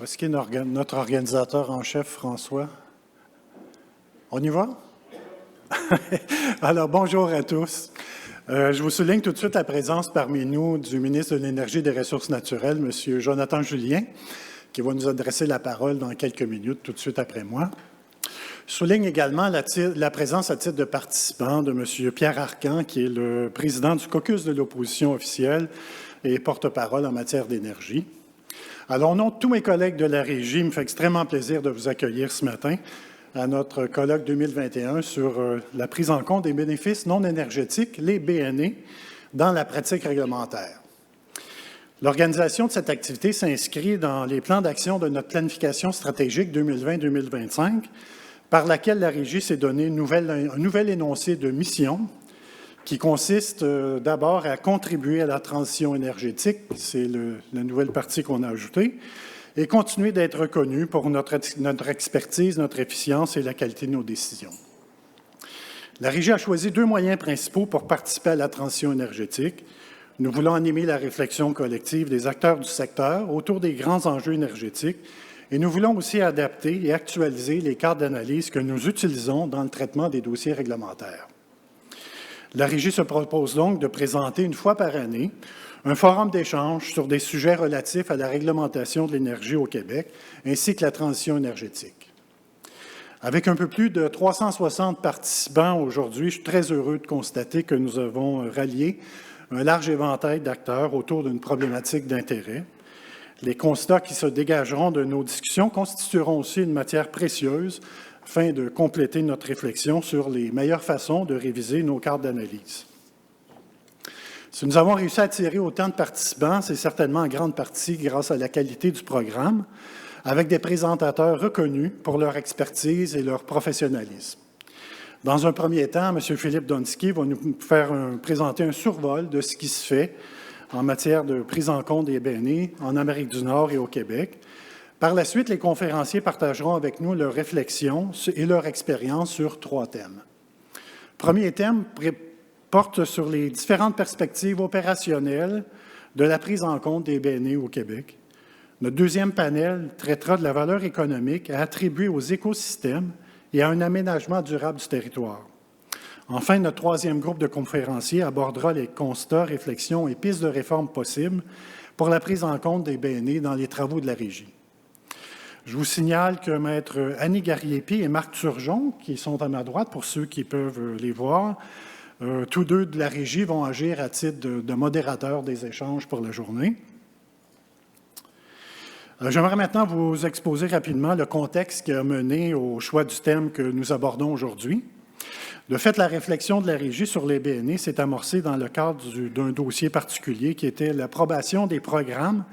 Est-ce qu'il est notre organisateur en chef, François? On y va? Alors, bonjour à tous. Je vous souligne tout de suite la présence parmi nous du ministre de l'Énergie et des Ressources naturelles, M. Jonathan Julien, qui va nous adresser la parole dans quelques minutes, tout de suite après moi. Je souligne également la présence à titre de participant de M. Pierre Arcan, qui est le président du caucus de l'opposition officielle et porte-parole en matière d'énergie. Alors, au nom de tous mes collègues de la Régie, il me fait extrêmement plaisir de vous accueillir ce matin à notre colloque 2021 sur la prise en compte des bénéfices non énergétiques, les BNE, dans la pratique réglementaire. L'organisation de cette activité s'inscrit dans les plans d'action de notre planification stratégique 2020-2025, par laquelle la Régie s'est donné un nouvel énoncé de mission qui consiste d'abord à contribuer à la transition énergétique, c'est la nouvelle partie qu'on a ajoutée, et continuer d'être reconnu pour notre expertise, notre efficience et la qualité de nos décisions. La Régie a choisi deux moyens principaux pour participer à la transition énergétique. Nous voulons animer la réflexion collective des acteurs du secteur autour des grands enjeux énergétiques et nous voulons aussi adapter et actualiser les cadres d'analyse que nous utilisons dans le traitement des dossiers réglementaires. La Régie se propose donc de présenter une fois par année un forum d'échange sur des sujets relatifs à la réglementation de l'énergie au Québec ainsi que la transition énergétique. Avec un peu plus de 360 participants aujourd'hui, je suis très heureux de constater que nous avons rallié un large éventail d'acteurs autour d'une problématique d'intérêt. Les constats qui se dégageront de nos discussions constitueront aussi une matière précieuse afin de compléter notre réflexion sur les meilleures façons de réviser nos cartes d'analyse. Si nous avons réussi à attirer autant de participants, c'est certainement en grande partie grâce à la qualité du programme, avec des présentateurs reconnus pour leur expertise et leur professionnalisme. Dans un premier temps, M. Philippe Donsky va nous présenter un survol de ce qui se fait en matière de prise en compte des BNE en Amérique du Nord et au Québec. Par la suite, les conférenciers partageront avec nous leurs réflexions et leur expérience sur trois thèmes. Premier thème porte sur les différentes perspectives opérationnelles de la prise en compte des BNE au Québec. Notre deuxième panel traitera de la valeur économique à attribuer aux écosystèmes et à un aménagement durable du territoire. Enfin, notre troisième groupe de conférenciers abordera les constats, réflexions et pistes de réforme possibles pour la prise en compte des BNE dans les travaux de la Régie. Je vous signale que Maître Annie Garriépi et Marc Turgeon, qui sont à ma droite pour ceux qui peuvent les voir, tous deux de la Régie vont agir à titre de modérateurs des échanges pour la journée. J'aimerais maintenant vous exposer rapidement le contexte qui a mené au choix du thème que nous abordons aujourd'hui. De fait, la réflexion de la Régie sur les BNE s'est amorcée dans le cadre d'un dossier particulier qui était l'approbation des programmes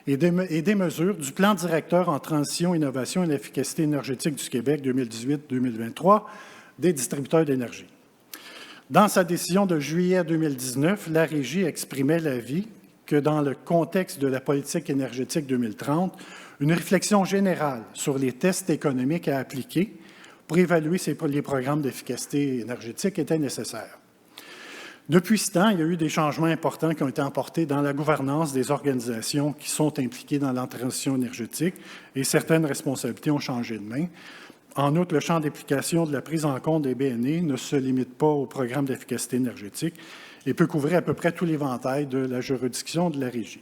et des mesures du plan directeur en transition, innovation et efficacité énergétique du Québec 2018-2023 des distributeurs d'énergie. Dans sa décision de juillet 2019, la Régie exprimait l'avis que dans le contexte de la politique énergétique 2030, une réflexion générale sur les tests économiques à appliquer pour évaluer les programmes d'efficacité énergétique était nécessaire. Depuis ce temps, il y a eu des changements importants qui ont été apportés dans la gouvernance des organisations qui sont impliquées dans la transition énergétique et certaines responsabilités ont changé de main. En outre, le champ d'application de la prise en compte des BNE ne se limite pas au programme d'efficacité énergétique et peut couvrir à peu près tout l'éventail de la juridiction de la Régie.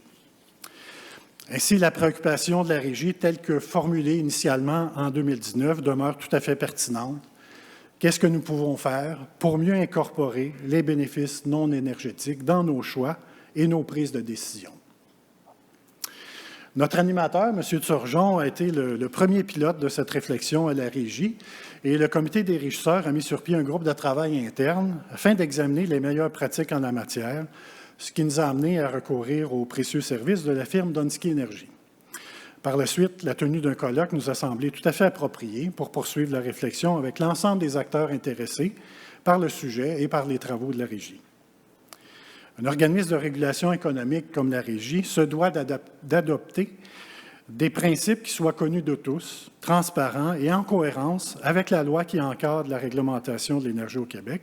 Ainsi, la préoccupation de la Régie, telle que formulée initialement en 2019, demeure tout à fait pertinente. Qu'est-ce que nous pouvons faire pour mieux incorporer les bénéfices non énergétiques dans nos choix et nos prises de décision? Notre animateur, M. Turgeon, a été le premier pilote de cette réflexion à la Régie et le comité des régisseurs a mis sur pied un groupe de travail interne afin d'examiner les meilleures pratiques en la matière, ce qui nous a amené à recourir aux précieux services de la firme Donsky Énergie. Par la suite, la tenue d'un colloque nous a semblé tout à fait appropriée pour poursuivre la réflexion avec l'ensemble des acteurs intéressés par le sujet et par les travaux de la Régie. Un organisme de régulation économique comme la Régie se doit d'adopter des principes qui soient connus de tous, transparents et en cohérence avec la loi qui encadre la réglementation de l'énergie au Québec,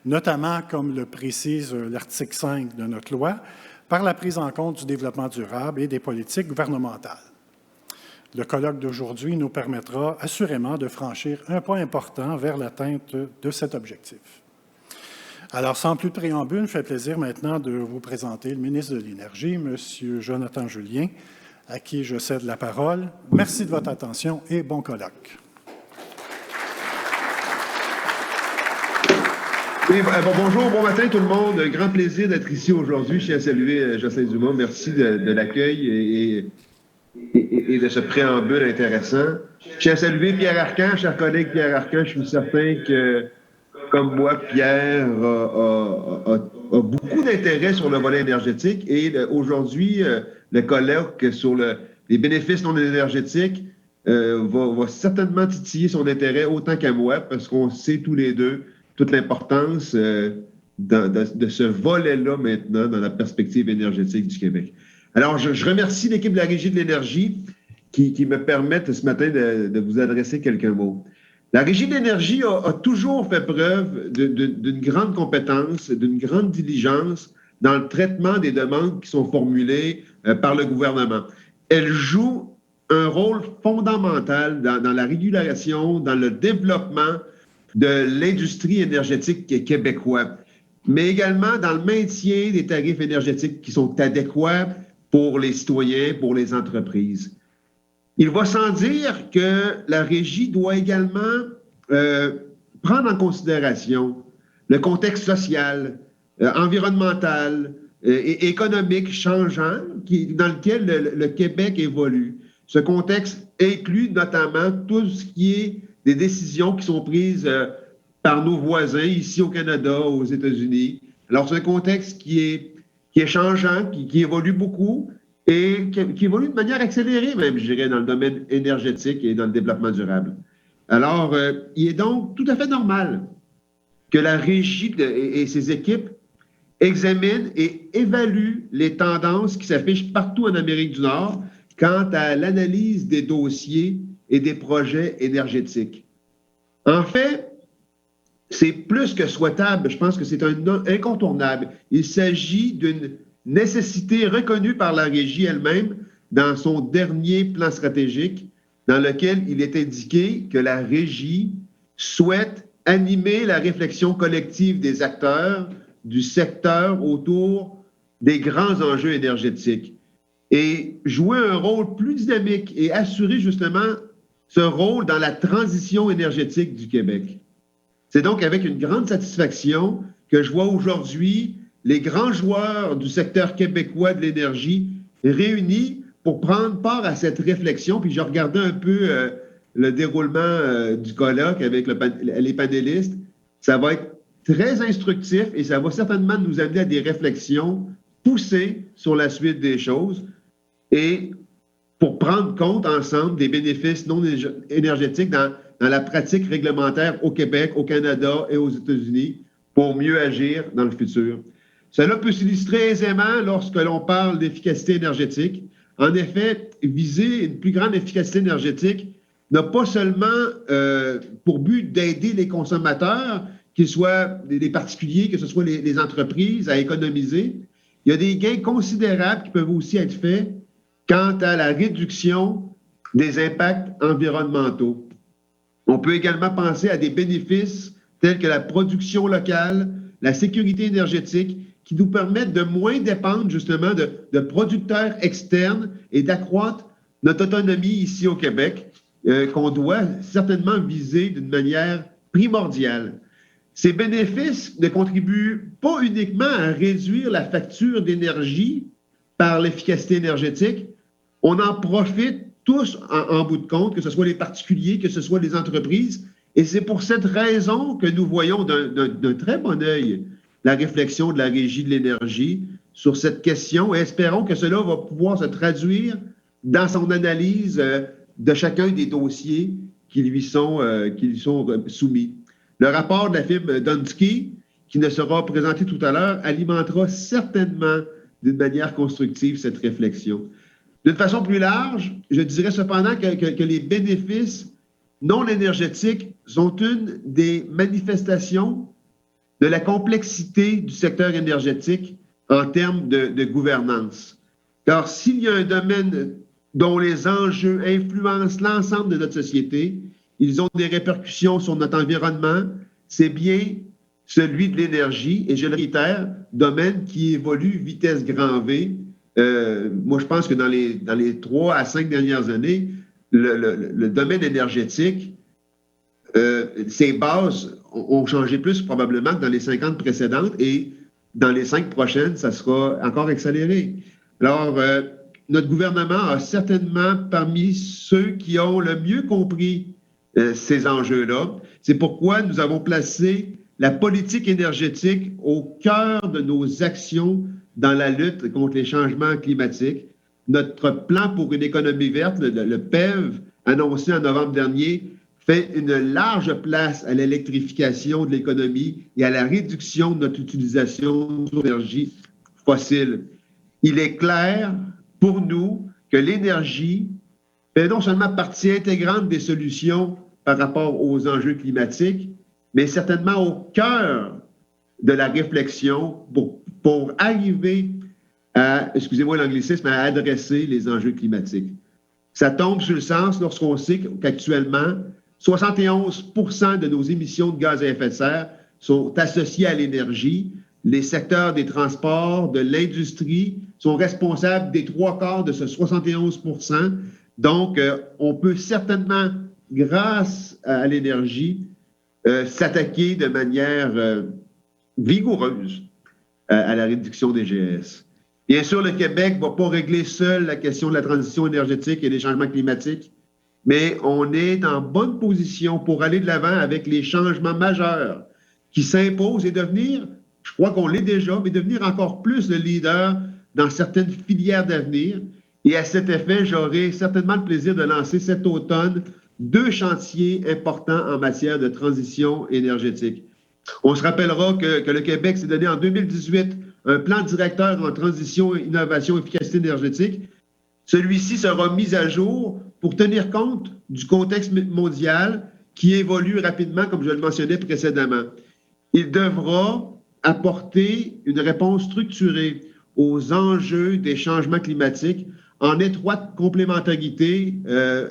notamment, comme le précise l'article 5 de notre loi, par la prise en compte du développement durable et des politiques gouvernementales. Le colloque d'aujourd'hui nous permettra assurément de franchir un pas important vers l'atteinte de cet objectif. Alors, sans plus de préambule, il me fait plaisir maintenant de vous présenter le ministre de l'Énergie, M. Jonathan Julien, à qui je cède la parole. Merci de votre attention et bon colloque. Oui, bonjour, bon matin tout le monde. Grand plaisir d'être ici aujourd'hui. Je tiens à saluer Jocelyn Dumas. Merci de l'accueil et de ce préambule intéressant. Je tiens à saluer Pierre Arcan, cher collègue Pierre Arcan. Je suis certain que, comme moi, Pierre a beaucoup d'intérêt sur le volet énergétique et aujourd'hui, le colloque sur les bénéfices non énergétiques va certainement titiller son intérêt autant qu'à moi parce qu'on sait tous les deux toute l'importance de ce volet-là maintenant dans la perspective énergétique du Québec. Alors, je remercie l'équipe de la Régie de l'énergie qui me permettent ce matin de vous adresser quelques mots. La Régie de l'énergie a toujours fait preuve d'une grande compétence, d'une grande diligence dans le traitement des demandes qui sont formulées par le gouvernement. Elle joue un rôle fondamental dans la régulation, dans le développement de l'industrie énergétique québécoise, mais également dans le maintien des tarifs énergétiques qui sont adéquats pour les citoyens, pour les entreprises. Il va sans dire que la Régie doit également prendre en considération le contexte social, environnemental et économique changeant dans lequel le Québec évolue. Ce contexte inclut notamment tout ce qui est des décisions qui sont prises par nos voisins ici au Canada, aux États-Unis. Alors, c'est un contexte qui est changeant, qui évolue beaucoup et qui évolue de manière accélérée même, je dirais, dans le domaine énergétique et dans le développement durable. Alors, il est donc tout à fait normal que la Régie et ses équipes examinent et évaluent les tendances qui s'affichent partout en Amérique du Nord quant à l'analyse des dossiers et des projets énergétiques. En fait, c'est plus que souhaitable, je pense que c'est un incontournable. Il s'agit d'une nécessité reconnue par la Régie elle-même dans son dernier plan stratégique, dans lequel il est indiqué que la Régie souhaite animer la réflexion collective des acteurs du secteur autour des grands enjeux énergétiques et jouer un rôle plus dynamique et assurer justement ce rôle dans la transition énergétique du Québec. C'est donc avec une grande satisfaction que je vois aujourd'hui les grands joueurs du secteur québécois de l'énergie réunis pour prendre part à cette réflexion. Puis je regardais un peu le déroulement du colloque avec les panélistes. Ça va être très instructif et ça va certainement nous amener à des réflexions poussées sur la suite des choses et pour prendre compte ensemble des bénéfices non énergétiques dans la pratique réglementaire au Québec, au Canada et aux États-Unis pour mieux agir dans le futur. Cela peut s'illustrer aisément lorsque l'on parle d'efficacité énergétique. En effet, viser une plus grande efficacité énergétique n'a pas seulement pour but d'aider les consommateurs, qu'ils soient les particuliers, que ce soit les entreprises, à économiser. Il y a des gains considérables qui peuvent aussi être faits quant à la réduction des impacts environnementaux. On peut également penser à des bénéfices tels que la production locale, la sécurité énergétique, qui nous permettent de moins dépendre justement de producteurs externes et d'accroître notre autonomie ici au Québec, qu'on doit certainement viser d'une manière primordiale. Ces bénéfices ne contribuent pas uniquement à réduire la facture d'énergie par l'efficacité énergétique, on en profite tous en bout de compte, que ce soit les particuliers, que ce soit les entreprises. Et c'est pour cette raison que nous voyons d'un très bon œil la réflexion de la Régie de l'énergie sur cette question et espérons que cela va pouvoir se traduire dans son analyse de chacun des dossiers qui lui sont soumis. Le rapport de la firme Dunsky, qui ne sera présenté tout à l'heure, alimentera certainement d'une manière constructive cette réflexion. D'une façon plus large, je dirais cependant que les bénéfices non énergétiques sont une des manifestations de la complexité du secteur énergétique en termes de gouvernance. Car s'il y a un domaine dont les enjeux influencent l'ensemble de notre société. Ils ont des répercussions sur notre environnement. C'est bien celui de l'énergie, et je le réitère, domaine qui évolue vitesse grand V. Moi, je pense que dans les 3 à 5 dernières années, le domaine énergétique, ses bases ont changé plus probablement que dans les 50 précédentes, et dans les 5 prochaines, ça sera encore accéléré. Alors, notre gouvernement a certainement parmi ceux qui ont le mieux compris ces enjeux-là. C'est pourquoi nous avons placé la politique énergétique au cœur de nos actions dans la lutte contre les changements climatiques. Notre plan pour une économie verte, le PEV, annoncé en novembre dernier, fait une large place à l'électrification de l'économie et à la réduction de notre utilisation d'énergie fossile. Il est clair pour nous que l'énergie fait non seulement partie intégrante des solutions par rapport aux enjeux climatiques, mais certainement au cœur de la réflexion pour arriver à, excusez-moi l'anglicisme, à adresser les enjeux climatiques. Ça tombe sur le sens lorsqu'on sait qu'actuellement, 71% de nos émissions de gaz à effet de serre sont associées à l'énergie. Les secteurs des transports, de l'industrie sont responsables des 3/4 de ce 71%. Donc, on peut certainement, grâce à l'énergie, s'attaquer de manière vigoureuse à la réduction des GES. Bien sûr, le Québec ne va pas régler seul la question de la transition énergétique et des changements climatiques, mais on est en bonne position pour aller de l'avant avec les changements majeurs qui s'imposent et devenir, je crois qu'on l'est déjà, mais devenir encore plus le leader dans certaines filières d'avenir. Et à cet effet, j'aurai certainement le plaisir de lancer cet automne 2 chantiers importants en matière de transition énergétique. On se rappellera que le Québec s'est donné en 2018 un plan directeur en transition, innovation, efficacité énergétique. Celui-ci sera mis à jour pour tenir compte du contexte mondial qui évolue rapidement, comme je le mentionnais précédemment. Il devra apporter une réponse structurée aux enjeux des changements climatiques en étroite complémentarité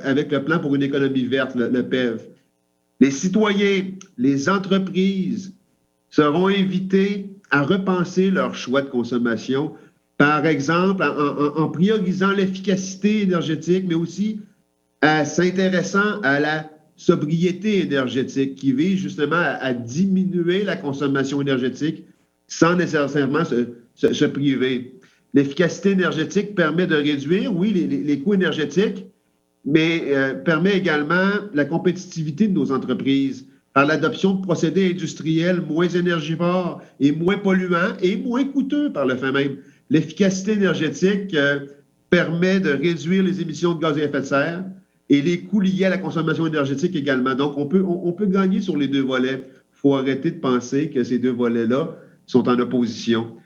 avec le plan pour une économie verte, le PEV. Les citoyens, les entreprises seront invités à repenser leur choix de consommation, par exemple en priorisant l'efficacité énergétique, mais aussi en s'intéressant à la sobriété énergétique qui vise justement à diminuer la consommation énergétique sans nécessairement se priver. L'efficacité énergétique permet de réduire, oui, les coûts énergétiques, mais permet également la compétitivité de nos entreprises par l'adoption de procédés industriels moins énergivores et moins polluants et moins coûteux par le fait même. L'efficacité énergétique permet de réduire les émissions de gaz à effet de serre et les coûts liés à la consommation énergétique également. Donc, on peut gagner sur les 2 volets. Il faut arrêter de penser que ces 2 volets-là sont en opposition.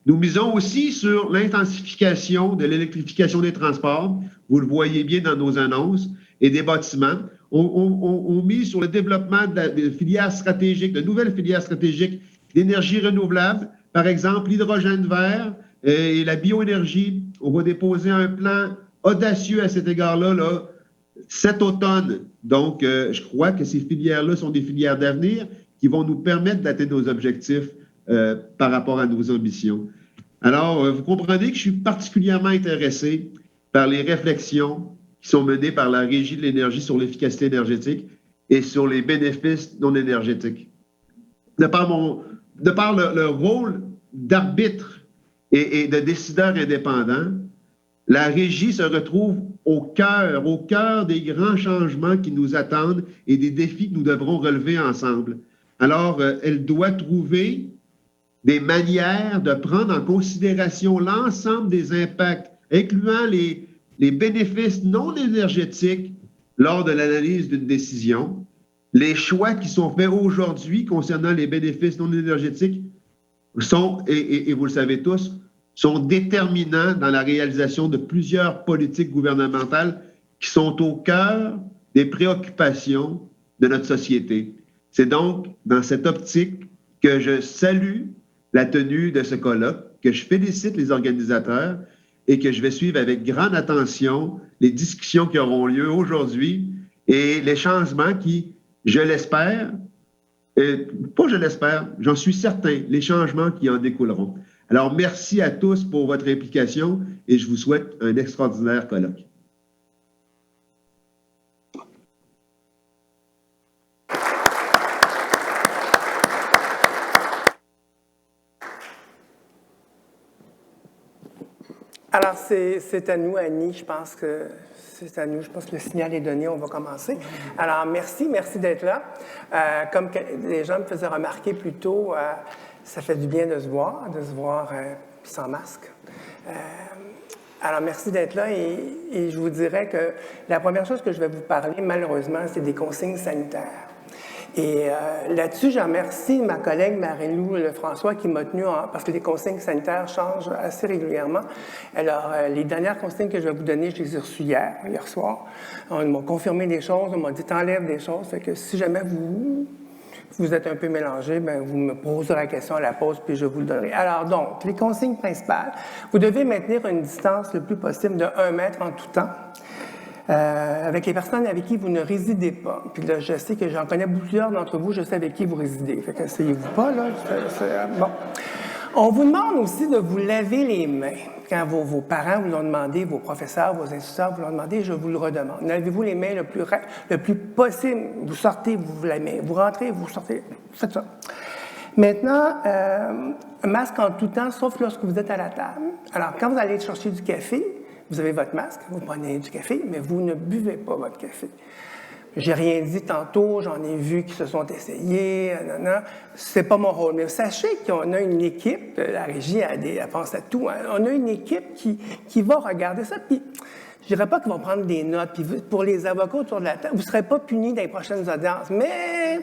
Nous misons aussi sur l'intensification de l'électrification des transports. Vous le voyez bien dans nos annonces et des bâtiments. On mise sur le développement de filières stratégiques, de nouvelles filières stratégiques d'énergie renouvelable, par exemple l'hydrogène vert et la bioénergie. On va déposer un plan audacieux à cet égard-là là, cet automne. Donc, je crois que ces filières-là sont des filières d'avenir qui vont nous permettre d'atteindre nos objectifs par rapport à nos ambitions. Alors, vous comprenez que je suis particulièrement intéressé par les réflexions qui sont menées par la Régie de l'énergie sur l'efficacité énergétique et sur les bénéfices non énergétiques. De par le rôle d'arbitre et de décideur indépendant, la Régie se retrouve au cœur des grands changements qui nous attendent et des défis que nous devrons relever ensemble. Alors, elle doit trouver des manières de prendre en considération l'ensemble des impacts, incluant les bénéfices non énergétiques lors de l'analyse d'une décision. Les choix qui sont faits aujourd'hui concernant les bénéfices non énergétiques sont, et vous le savez tous, sont déterminants dans la réalisation de plusieurs politiques gouvernementales qui sont au cœur des préoccupations de notre société. C'est donc dans cette optique que je salue la tenue de ce colloque, que je félicite les organisateurs et que je vais suivre avec grande attention les discussions qui auront lieu aujourd'hui et les changements qui, je l'espère, pas je l'espère, j'en suis certain, les changements qui en découleront. Alors, merci à tous pour votre implication et je vous souhaite un extraordinaire colloque. Alors, c'est à nous, Annie, je pense que c'est à nous. Je pense que le signal est donné, on va commencer. Alors, merci d'être là. Comme les gens me faisaient remarquer plus tôt, ça fait du bien de se voir sans masque. Alors, merci d'être là et je vous dirais que la première chose que je vais vous parler, malheureusement, c'est des consignes sanitaires. Et là-dessus, je remercie ma collègue Marie-Lou Lefrançois qui m'a tenu, parce que les consignes sanitaires changent assez régulièrement. Alors, les dernières consignes que je vais vous donner, je les ai reçues hier soir. On m'a confirmé des choses, on m'a dit t'enlèves des choses. Fait que si jamais vous êtes un peu mélangé, bien, vous me poserez la question à la pause, puis je vous le donnerai. Alors, donc, les consignes principales. Vous devez maintenir une distance le plus possible de 1 mètre en tout temps. Avec les personnes avec qui vous ne résidez pas. Puis là, je sais que j'en connais plusieurs d'entre vous, je sais avec qui vous résidez. Fait qu'essayez-vous pas, là. Bon. On vous demande aussi de vous laver les mains. Quand vos parents vous l'ont demandé, vos professeurs, vos instituteurs vous l'ont demandé, je vous le redemande. Lavez-vous les mains le plus possible. Vous sortez, vous vous lavez. Vous rentrez, vous sortez. Faites ça. Maintenant, un masque en tout temps, sauf lorsque vous êtes à la table. Alors, quand vous allez chercher du café, vous avez votre masque, vous prenez du café, mais vous ne buvez pas votre café. J'ai rien dit tantôt, j'en ai vu qui se sont essayés, c'est pas mon rôle. Mais sachez qu'on a une équipe, la régie, elle pense à tout, hein. On a une équipe qui va regarder ça, puis je dirais pas qu'ils vont prendre des notes, puis pour les avocats autour de la table, vous ne serez pas punis dans les prochaines audiences, mais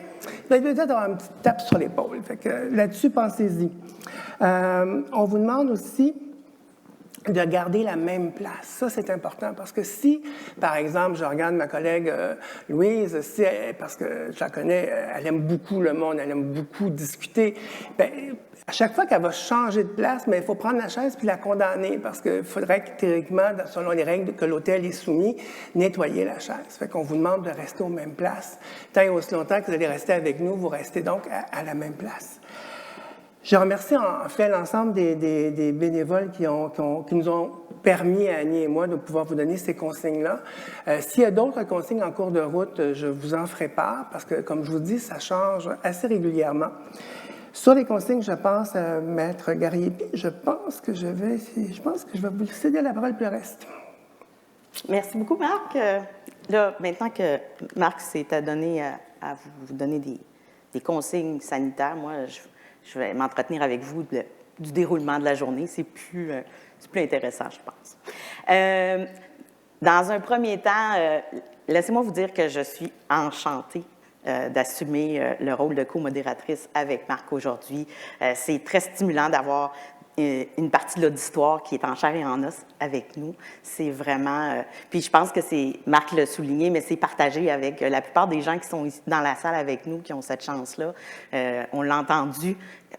vous allez peut-être avoir une petite tape sur l'épaule. Fait que là-dessus, pensez-y. On vous demande aussi de garder la même place. Ça, c'est important parce que si, par exemple, je regarde ma collègue Louise, parce que je la connais, elle aime beaucoup le monde, elle aime beaucoup discuter, bien, à chaque fois qu'elle va changer de place, mais il faut prendre la chaise puis la condamner parce qu'il faudrait que, théoriquement, selon les règles que l'hôtel est soumis, nettoyer la chaise. Fait qu'on vous demande de rester aux mêmes places. Tant et aussi longtemps que vous allez rester avec nous, vous restez donc à la même place. Je remercie en fait l'ensemble des bénévoles qui nous ont permis, à Annie et moi, de pouvoir vous donner ces consignes-là. S'il y a d'autres consignes en cours de route, je vous en ferai part parce que, comme je vous dis, ça change assez régulièrement. Sur les consignes, je pense à Maître Garriépi. Je pense que je vais vous céder la parole pour le reste. Merci beaucoup, Marc. Là, maintenant que Marc s'est adonné à vous donner des consignes sanitaires, moi, je vais m'entretenir avec vous du déroulement de la journée. C'est plus intéressant, je pense. Dans un premier temps, laissez-moi vous dire que je suis enchantée d'assumer le rôle de co-modératrice avec Marc aujourd'hui. C'est très stimulant d'avoir une partie de l'auditoire qui est en chair et en os avec nous. C'est vraiment... puis je pense que Marc l'a souligné, mais c'est partagé avec la plupart des gens qui sont ici dans la salle avec nous, qui ont cette chance-là. On l'a entendu,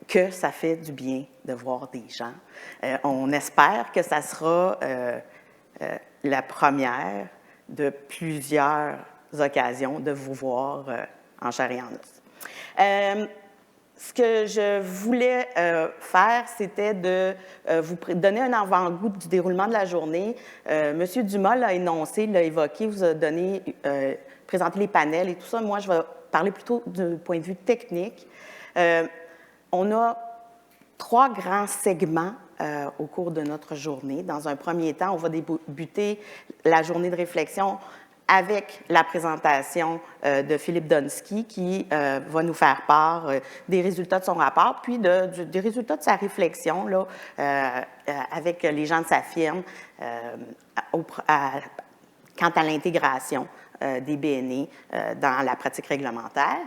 que ça fait du bien de voir des gens. On espère que ça sera la première de plusieurs occasions de vous voir en chair et en os. Ce que je voulais faire, c'était de vous donner un avant-goût du déroulement de la journée. M. Dumas l'a énoncé, l'a évoqué, vous a donné, présenté les panels et tout ça. Moi, je vais parler plutôt du point de vue technique. On a 3 grands segments au cours de notre journée. Dans un premier temps, on va débuter la journée de réflexion avec la présentation de Philippe Donsky qui va nous faire part des résultats de son rapport, puis des résultats de sa réflexion là, avec les gens de sa firme quant à l'intégration des BNE dans la pratique réglementaire.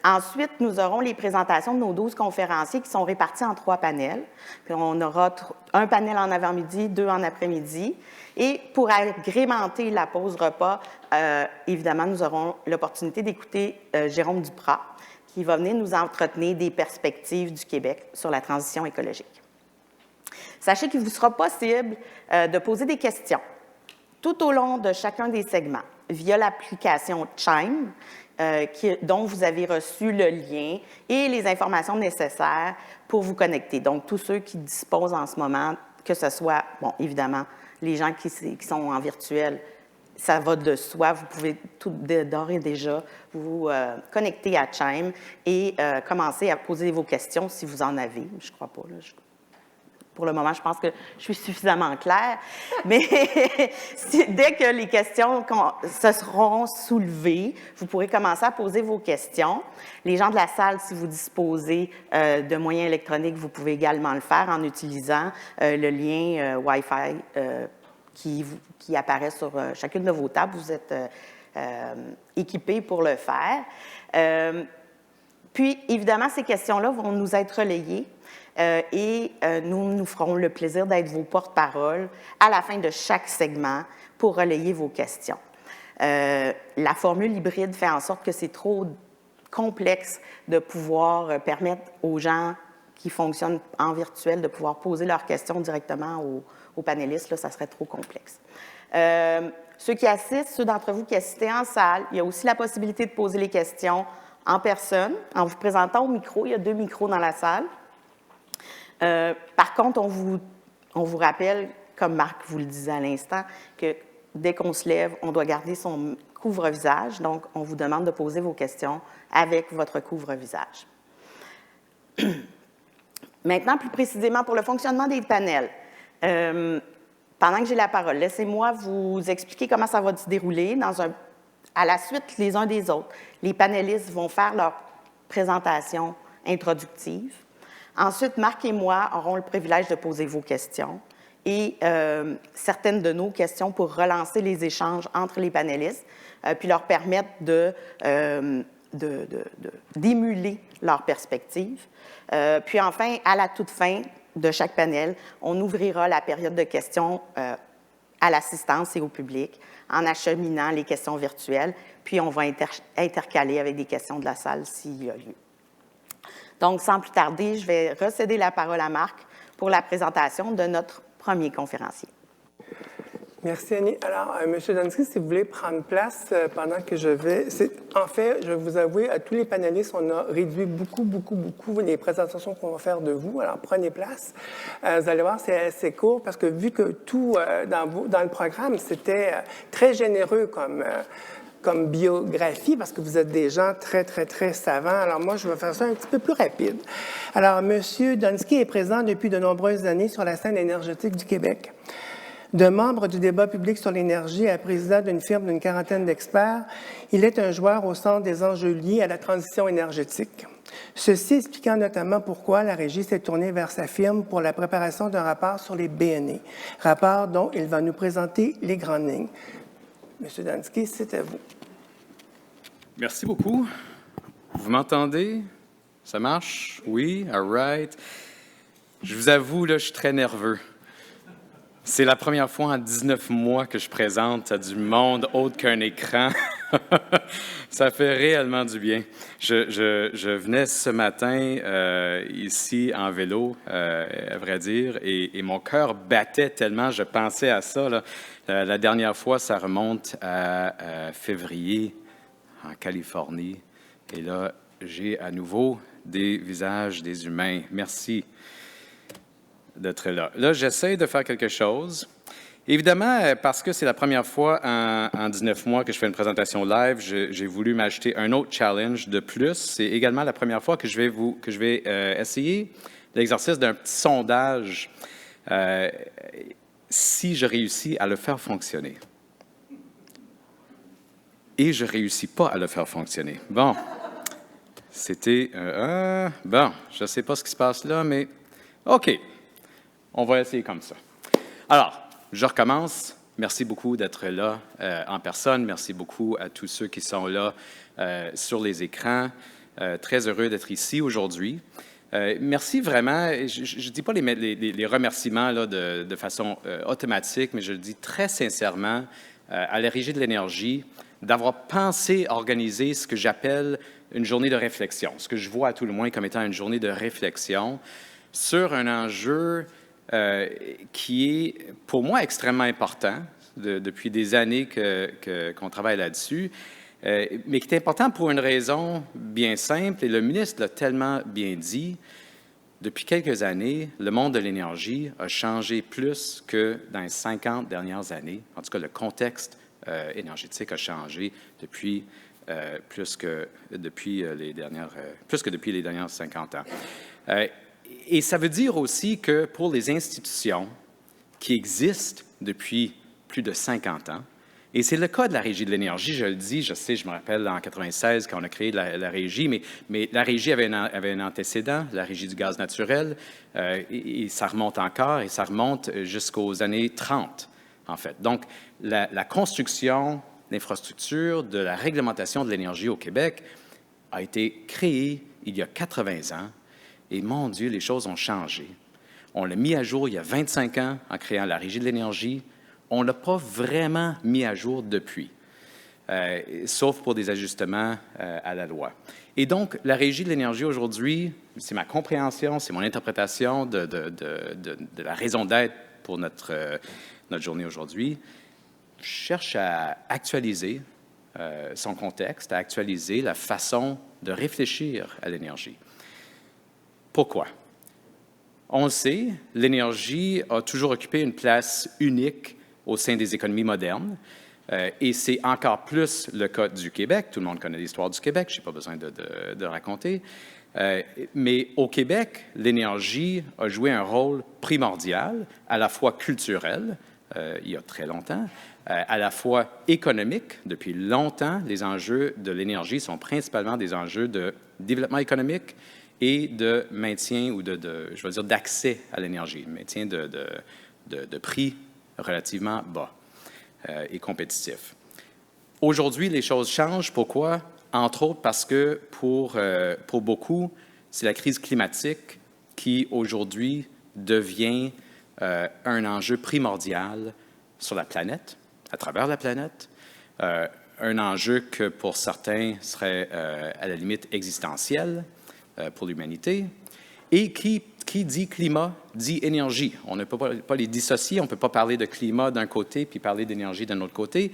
Ensuite, nous aurons les présentations de nos 12 conférenciers qui sont répartis en 3 panels. Puis on aura un panel en avant-midi, 2 en après-midi. Et pour agrémenter la pause repas, évidemment, nous aurons l'opportunité d'écouter Jérôme Duprat, qui va venir nous entretenir des perspectives du Québec sur la transition écologique. Sachez qu'il vous sera possible de poser des questions tout au long de chacun des segments via l'application Chime, dont vous avez reçu le lien et les informations nécessaires pour vous connecter. Donc, tous ceux qui disposent en ce moment, que ce soit, bon, évidemment, les gens qui sont en virtuel, ça va de soi. Vous pouvez d'ores et déjà vous connecter à Chime et commencer à poser vos questions si vous en avez. Je ne crois pas, là. Pour le moment, je pense que je suis suffisamment claire. Mais dès que les questions se seront soulevées, vous pourrez commencer à poser vos questions. Les gens de la salle, si vous disposez de moyens électroniques, vous pouvez également le faire en utilisant le lien Wi-Fi qui apparaît sur chacune de vos tables. Vous êtes équipés pour le faire. Puis, évidemment, ces questions-là vont nous être relayées. Nous ferons le plaisir d'être vos porte-parole à la fin de chaque segment pour relayer vos questions. La formule hybride fait en sorte que c'est trop complexe de pouvoir permettre aux gens qui fonctionnent en virtuel de pouvoir poser leurs questions directement aux panélistes. Là, ça serait trop complexe. Ceux qui assistent, ceux d'entre vous qui assistez en salle, il y a aussi la possibilité de poser les questions en personne, en vous présentant au micro. Il y a 2 micros dans la salle. Par contre, on vous rappelle, comme Marc vous le disait à l'instant, que dès qu'on se lève, on doit garder son couvre-visage. Donc, on vous demande de poser vos questions avec votre couvre-visage. Maintenant, plus précisément, pour le fonctionnement des panels. Pendant que j'ai la parole, laissez-moi vous expliquer comment ça va se dérouler à la suite les uns des autres. Les panélistes vont faire leur présentation introductive. Ensuite, Marc et moi aurons le privilège de poser vos questions et certaines de nos questions pour relancer les échanges entre les panélistes, puis leur permettre d'émuler leurs perspectives. Puis enfin, à la toute fin de chaque panel, on ouvrira la période de questions à l'assistance et au public en acheminant les questions virtuelles, puis on va intercaler avec des questions de la salle s'il y a lieu. Donc, sans plus tarder, je vais recéder la parole à Marc pour la présentation de notre premier conférencier. Merci, Annie. Alors, M. Donsky, si vous voulez prendre place pendant que je vais... En fait, je vais vous avouer, à tous les panélistes, on a réduit beaucoup les présentations qu'on va faire de vous. Alors, prenez place. Vous allez voir, c'est assez court parce que vu que tout dans le programme, c'était très généreux comme biographie, parce que vous êtes des gens très savants. Alors moi, je vais faire ça un petit peu plus rapide. Alors, M. Donsky est présent depuis de nombreuses années sur la scène énergétique du Québec. De membre du débat public sur l'énergie à président d'une firme d'une 40aine d'experts, il est un joueur au centre des enjeux liés à la transition énergétique. Ceci expliquant notamment pourquoi la Régie s'est tournée vers sa firme pour la préparation d'un rapport sur les BNE, rapport dont il va nous présenter les grandes lignes. Monsieur Donsky, c'est à vous. Merci beaucoup. Vous m'entendez? Ça marche? Oui? All right. Je vous avoue, là, je suis très nerveux. C'est la première fois en 19 mois que je présente à du monde autre qu'un écran. Ça fait réellement du bien. Je venais ce matin ici en vélo, à vrai dire, et mon cœur battait tellement, je pensais à ça. Là. La dernière fois, ça remonte à février en Californie. Et là, j'ai à nouveau des visages des humains. Merci d'être là. Là, j'essaie de faire quelque chose. Évidemment, parce que c'est la première fois en 19 mois que je fais une présentation live, j'ai voulu m'acheter un autre challenge de plus. C'est également la première fois que je vais essayer l'exercice d'un petit sondage si je réussis à le faire fonctionner. Et je ne réussis pas à le faire fonctionner. Bon, c'était... bon, je ne sais pas ce qui se passe là, mais OK. On va essayer comme ça. Alors, je recommence. Merci beaucoup d'être là en personne. Merci beaucoup à tous ceux qui sont là sur les écrans. Très heureux d'être ici aujourd'hui. Merci vraiment. Je ne dis pas les remerciements là, de façon automatique, mais je le dis très sincèrement à la Régie de l'énergie d'avoir pensé organiser ce que j'appelle une journée de réflexion, ce que je vois à tout le moins comme étant une journée de réflexion sur un enjeu qui est, pour moi, extrêmement important depuis des années qu'on travaille là-dessus, mais qui est important pour une raison bien simple, et le ministre l'a tellement bien dit. Depuis quelques années, le monde de l'énergie a changé plus que dans les 50 dernières années. En tout cas, le contexte énergétique a changé plus que depuis les dernières 50 ans. Et ça veut dire aussi que pour les institutions qui existent depuis plus de 50 ans, et c'est le cas de la Régie de l'énergie, je le dis, je sais, je me rappelle en 1996 quand on a créé la Régie, mais la Régie avait un antécédent, la Régie du gaz naturel, et ça remonte encore, et ça remonte jusqu'aux années 30, en fait. Donc, la construction d'infrastructures, de la réglementation de l'énergie au Québec a été créée il y a 80 ans, et mon Dieu, les choses ont changé. On l'a mis à jour il y a 25 ans en créant la Régie de l'énergie. On ne l'a pas vraiment mis à jour depuis, sauf pour des ajustements à la loi. Et donc, la Régie de l'énergie aujourd'hui, c'est ma compréhension, c'est mon interprétation de la raison d'être pour notre journée aujourd'hui, cherche à actualiser son contexte, à actualiser la façon de réfléchir à l'énergie. Pourquoi? On le sait, l'énergie a toujours occupé une place unique au sein des économies modernes, et c'est encore plus le cas du Québec. Tout le monde connaît l'histoire du Québec, je n'ai pas besoin de raconter. Mais au Québec, l'énergie a joué un rôle primordial, à la fois culturel, il y a très longtemps, à la fois économique. Depuis longtemps, les enjeux de l'énergie sont principalement des enjeux de développement économique et de maintien ou je veux dire, d'accès à l'énergie, maintien de prix relativement bas et compétitifs. Aujourd'hui, les choses changent. Pourquoi? Entre autres parce que pour beaucoup, c'est la crise climatique qui, aujourd'hui, devient un enjeu primordial sur la planète, à travers la planète, un enjeu que, pour certains, serait à la limite existentiel pour l'humanité, et qui dit climat, dit énergie. On ne peut pas les dissocier, on ne peut pas parler de climat d'un côté puis parler d'énergie d'un autre côté.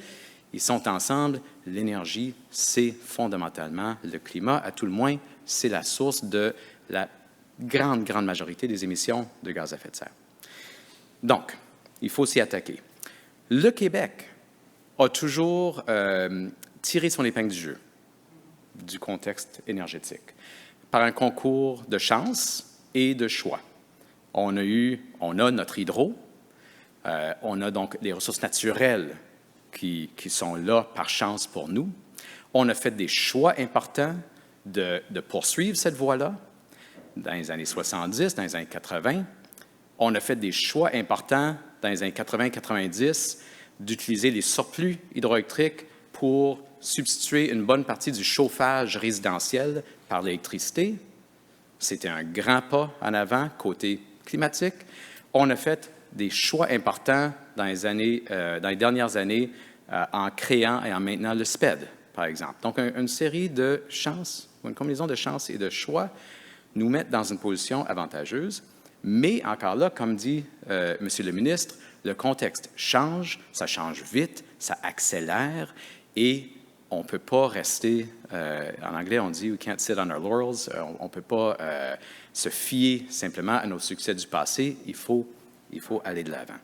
Ils sont ensemble. L'énergie, c'est fondamentalement le climat. À tout le moins, c'est la source de la grande majorité des émissions de gaz à effet de serre. Donc, il faut s'y attaquer. Le Québec a toujours tiré son épingle du jeu du contexte énergétique par un concours de chance et de choix. On a notre hydro, on a donc les ressources naturelles qui sont là par chance pour nous. On a fait des choix importants de poursuivre cette voie-là dans les années 70, dans les années 80. On a fait des choix importants dans les années 80-90 d'utiliser les surplus hydroélectriques pour substituer une bonne partie du chauffage résidentiel par l'électricité. C'était un grand pas en avant côté climatique. On a fait des choix importants dans les dernières années en créant et en maintenant le SPED, par exemple. Donc, une série de chances, une combinaison de chances et de choix nous mettent dans une position avantageuse. Mais encore là, comme dit Monsieur le ministre, le contexte change, ça change vite, ça accélère et on ne peut pas rester, en anglais on dit « we can't sit on our laurels », on ne peut pas se fier simplement à nos succès du passé, il faut aller de l'avant.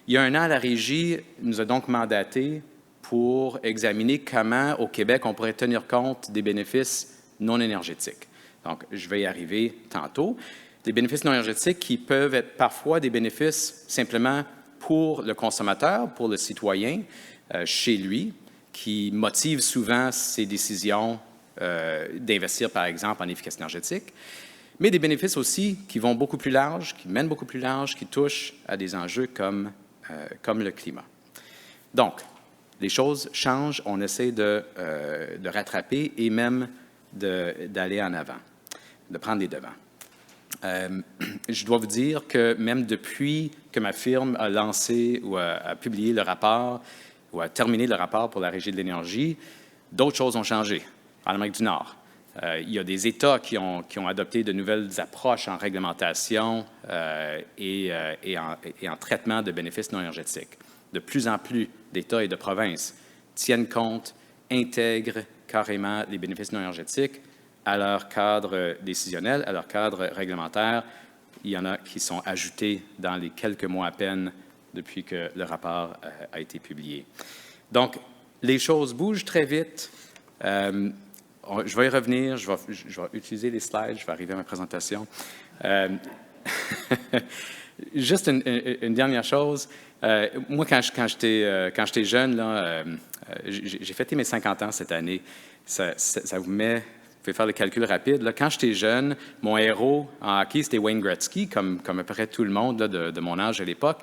Il y a un an, la Régie nous a donc mandaté pour examiner comment, au Québec, on pourrait tenir compte des bénéfices non énergétiques. Donc, je vais y arriver tantôt. Des bénéfices non énergétiques qui peuvent être parfois des bénéfices simplement pour le consommateur, pour le citoyen, chez lui, qui motivent souvent ses décisions d'investir, par exemple, en efficacité énergétique, mais des bénéfices aussi qui vont beaucoup plus large, qui mènent beaucoup plus large, qui touchent à des enjeux comme le climat. Donc, les choses changent, on essaie de rattraper et même d'aller en avant, de prendre les devants. Je dois vous dire que même depuis que ma firme a lancé ou a publié le rapport ou a terminé le rapport pour la Régie de l'énergie, d'autres choses ont changé en Amérique du Nord. Il y a des États qui ont adopté de nouvelles approches en réglementation et en traitement de bénéfices non énergétiques. De plus en plus d'États et de provinces tiennent compte, intègrent carrément les bénéfices non énergétiques à leur cadre décisionnel, à leur cadre réglementaire. Il y en a qui sont ajoutés dans les quelques mois à peine depuis que le rapport a été publié. Donc, les choses bougent très vite. Je vais y revenir, je vais utiliser les slides, je vais arriver à ma présentation. Juste une dernière chose. Moi, quand j'étais jeune, là, j'ai fêté mes 50 ans cette année. Ça vous met, vous pouvez faire le calcul rapide. Là, quand j'étais jeune, mon héros en hockey, c'était Wayne Gretzky, comme à peu près tout le monde là, de mon âge à l'époque.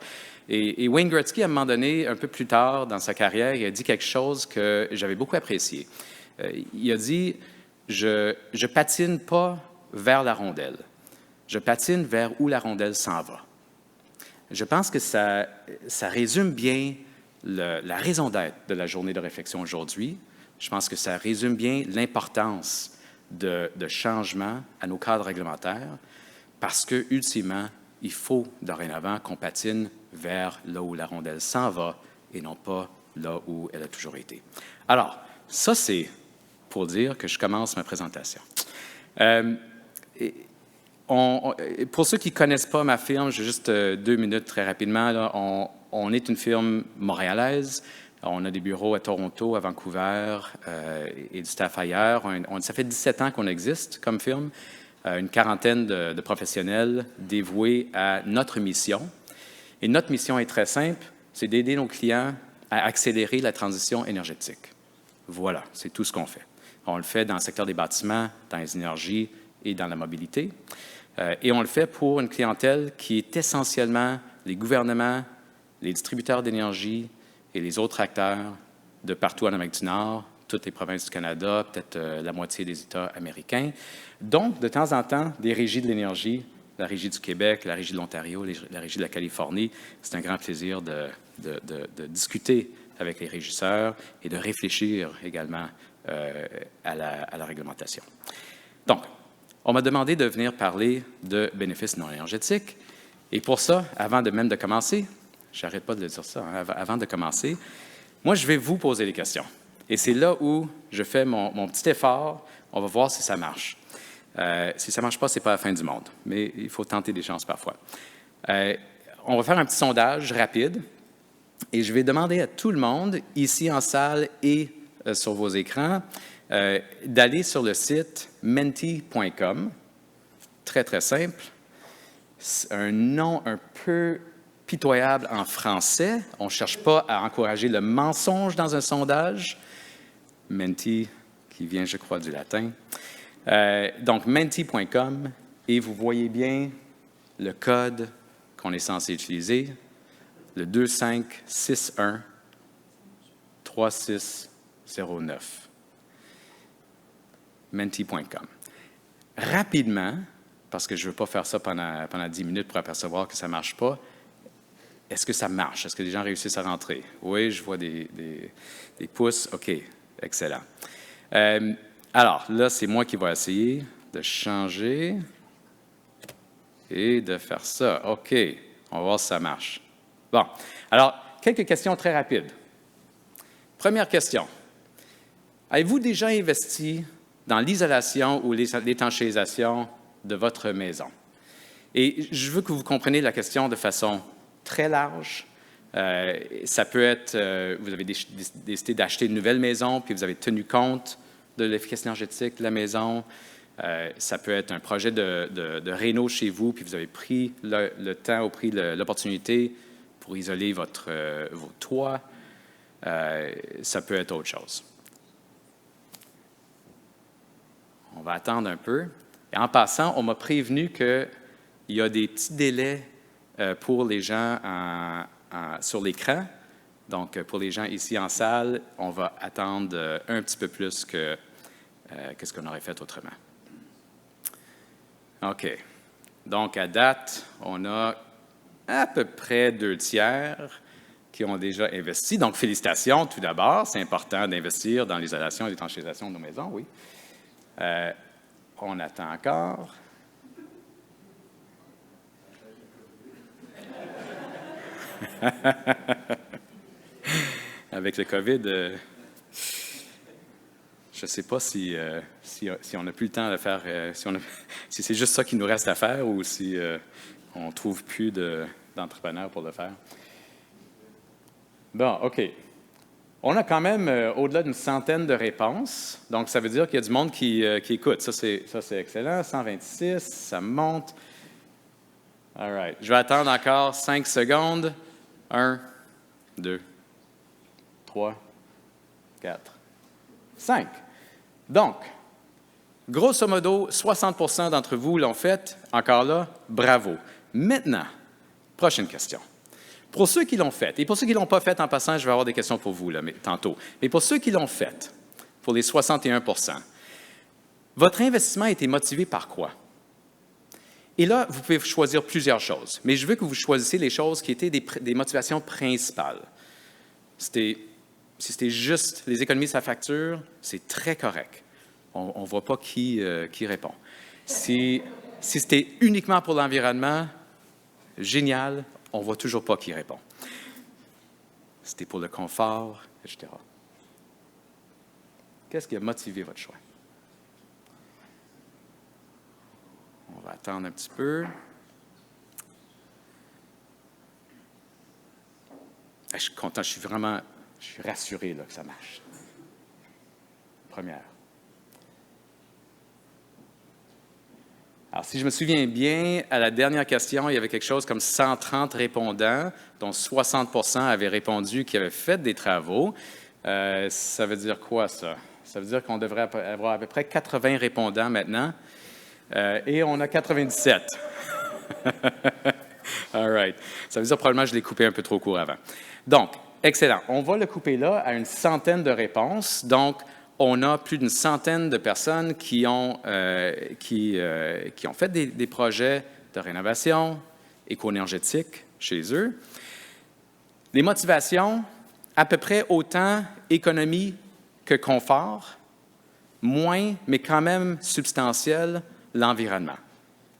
Et Wayne Gretzky, à un moment donné, un peu plus tard dans sa carrière, il a dit quelque chose que j'avais beaucoup apprécié. Il a dit « Je patine pas vers la rondelle. Je patine vers où la rondelle s'en va. » Je pense que ça résume bien la raison d'être de la journée de réflexion aujourd'hui. Je pense que ça résume bien l'importance de changement à nos cadres réglementaires parce que, ultimement, il faut dorénavant qu'on patine vers là où la rondelle s'en va et non pas là où elle a toujours été. Alors, ça, c'est pour dire que je commence ma présentation. Pour ceux qui ne connaissent pas ma firme, j'ai juste 2 minutes très rapidement. Là, on est une firme montréalaise. On a des bureaux à Toronto, à Vancouver et du staff ailleurs. Ça fait 17 ans qu'on existe comme firme, une quarantaine de professionnels dévoués à notre mission. Et notre mission est très simple, c'est d'aider nos clients à accélérer la transition énergétique. Voilà, c'est tout ce qu'on fait. On le fait dans le secteur des bâtiments, dans les énergies et dans la mobilité. Et on le fait pour une clientèle qui est essentiellement les gouvernements, les distributeurs d'énergie et les autres acteurs de partout en Amérique du Nord, toutes les provinces du Canada, peut-être la moitié des États américains. Donc, de temps en temps, des régies de l'énergie, la Régie du Québec, la Régie de l'Ontario, la Régie de la Californie. C'est un grand plaisir de discuter avec les régisseurs et de réfléchir également à la réglementation. Donc, on m'a demandé de venir parler de bénéfices non énergétiques. Et pour ça, avant même de commencer, j'arrête pas de le dire ça, hein, avant de commencer, moi, je vais vous poser des questions. Et c'est là où je fais mon petit effort. On va voir si ça marche. Si ça ne marche pas, ce n'est pas la fin du monde, mais il faut tenter des chances parfois. On va faire un petit sondage rapide et je vais demander à tout le monde, ici en salle et sur vos écrans, d'aller sur le site menti.com. Très, très simple. Un nom un peu pitoyable en français. On ne cherche pas à encourager le mensonge dans un sondage. Menti, qui vient, je crois, du latin. Donc, menti.com, et vous voyez bien le code qu'on est censé utiliser, le 2561-3609. Menti.com. Rapidement, parce que je ne veux pas faire ça pendant 10 minutes pour apercevoir que ça ne marche pas, est-ce que ça marche? Est-ce que les gens réussissent à rentrer? Oui, je vois des pouces. OK, excellent. Alors, là, c'est moi qui vais essayer de changer et de faire ça. OK, on va voir si ça marche. Bon, alors, quelques questions très rapides. Première question. Avez-vous déjà investi dans l'isolation ou l'étanchéisation de votre maison? Et je veux que vous compreniez la question de façon très large. Ça peut être, vous avez décidé d'acheter une nouvelle maison, puis vous avez tenu compte de l'efficacité énergétique de la maison. Ça peut être un projet de réno chez vous, puis vous avez pris le temps ou pris l'opportunité pour isoler vos toits. Ça peut être autre chose. On va attendre un peu. Et en passant, on m'a prévenu qu'il y a des petits délais pour les gens sur l'écran. Donc, pour les gens ici en salle, on va attendre un petit peu plus que ce qu'on aurait fait autrement. OK. Donc, à date, on a à peu près 2/3 qui ont déjà investi. Donc, félicitations tout d'abord. C'est important d'investir dans l'isolation et l'étanchéisation de nos maisons, oui. On attend encore. Avec le COVID, je ne sais pas si on n'a plus le temps de faire, si c'est juste ça qu'il nous reste à faire ou si on ne trouve plus d'entrepreneurs pour le faire. Bon, OK. On a quand même au-delà d'une centaine de réponses. Donc, ça veut dire qu'il y a du monde qui écoute. Ça, c'est excellent. 126, ça monte. All right. Je vais attendre encore 5 secondes. 1, 2, 3, 4, 5. Donc, grosso modo, 60% d'entre vous l'ont fait. Encore là, bravo. Maintenant, prochaine question. Pour ceux qui l'ont fait, et pour ceux qui ne l'ont pas fait en passant, je vais avoir des questions pour vous là, tantôt. Mais pour ceux qui l'ont fait, pour les 61%, votre investissement a été motivé par quoi? Et là, vous pouvez choisir plusieurs choses, mais je veux que vous choisissiez les choses qui étaient des motivations principales. Si c'était juste les économies de sa facture, c'est très correct. On ne voit pas qui répond. Si c'était uniquement pour l'environnement, génial, on ne voit toujours pas qui répond. C'était pour le confort, etc. Qu'est-ce qui a motivé votre choix? On va attendre un petit peu. Je suis content, je suis rassuré là, que ça marche. Première. Alors, si je me souviens bien, à la dernière question, il y avait quelque chose comme 130 répondants, dont 60% avaient répondu qu'ils avaient fait des travaux. Ça veut dire quoi, ça? Ça veut dire qu'on devrait avoir à peu près 80 répondants maintenant. Et on a 97. All right. Ça veut dire probablement que je l'ai coupé un peu trop court avant. Donc, excellent. On va le couper là à une centaine de réponses. Donc, on a plus d'une centaine de personnes qui ont fait des projets de rénovation éco-énergétique chez eux. Les motivations, à peu près autant économie que confort, moins, mais quand même substantiel, l'environnement.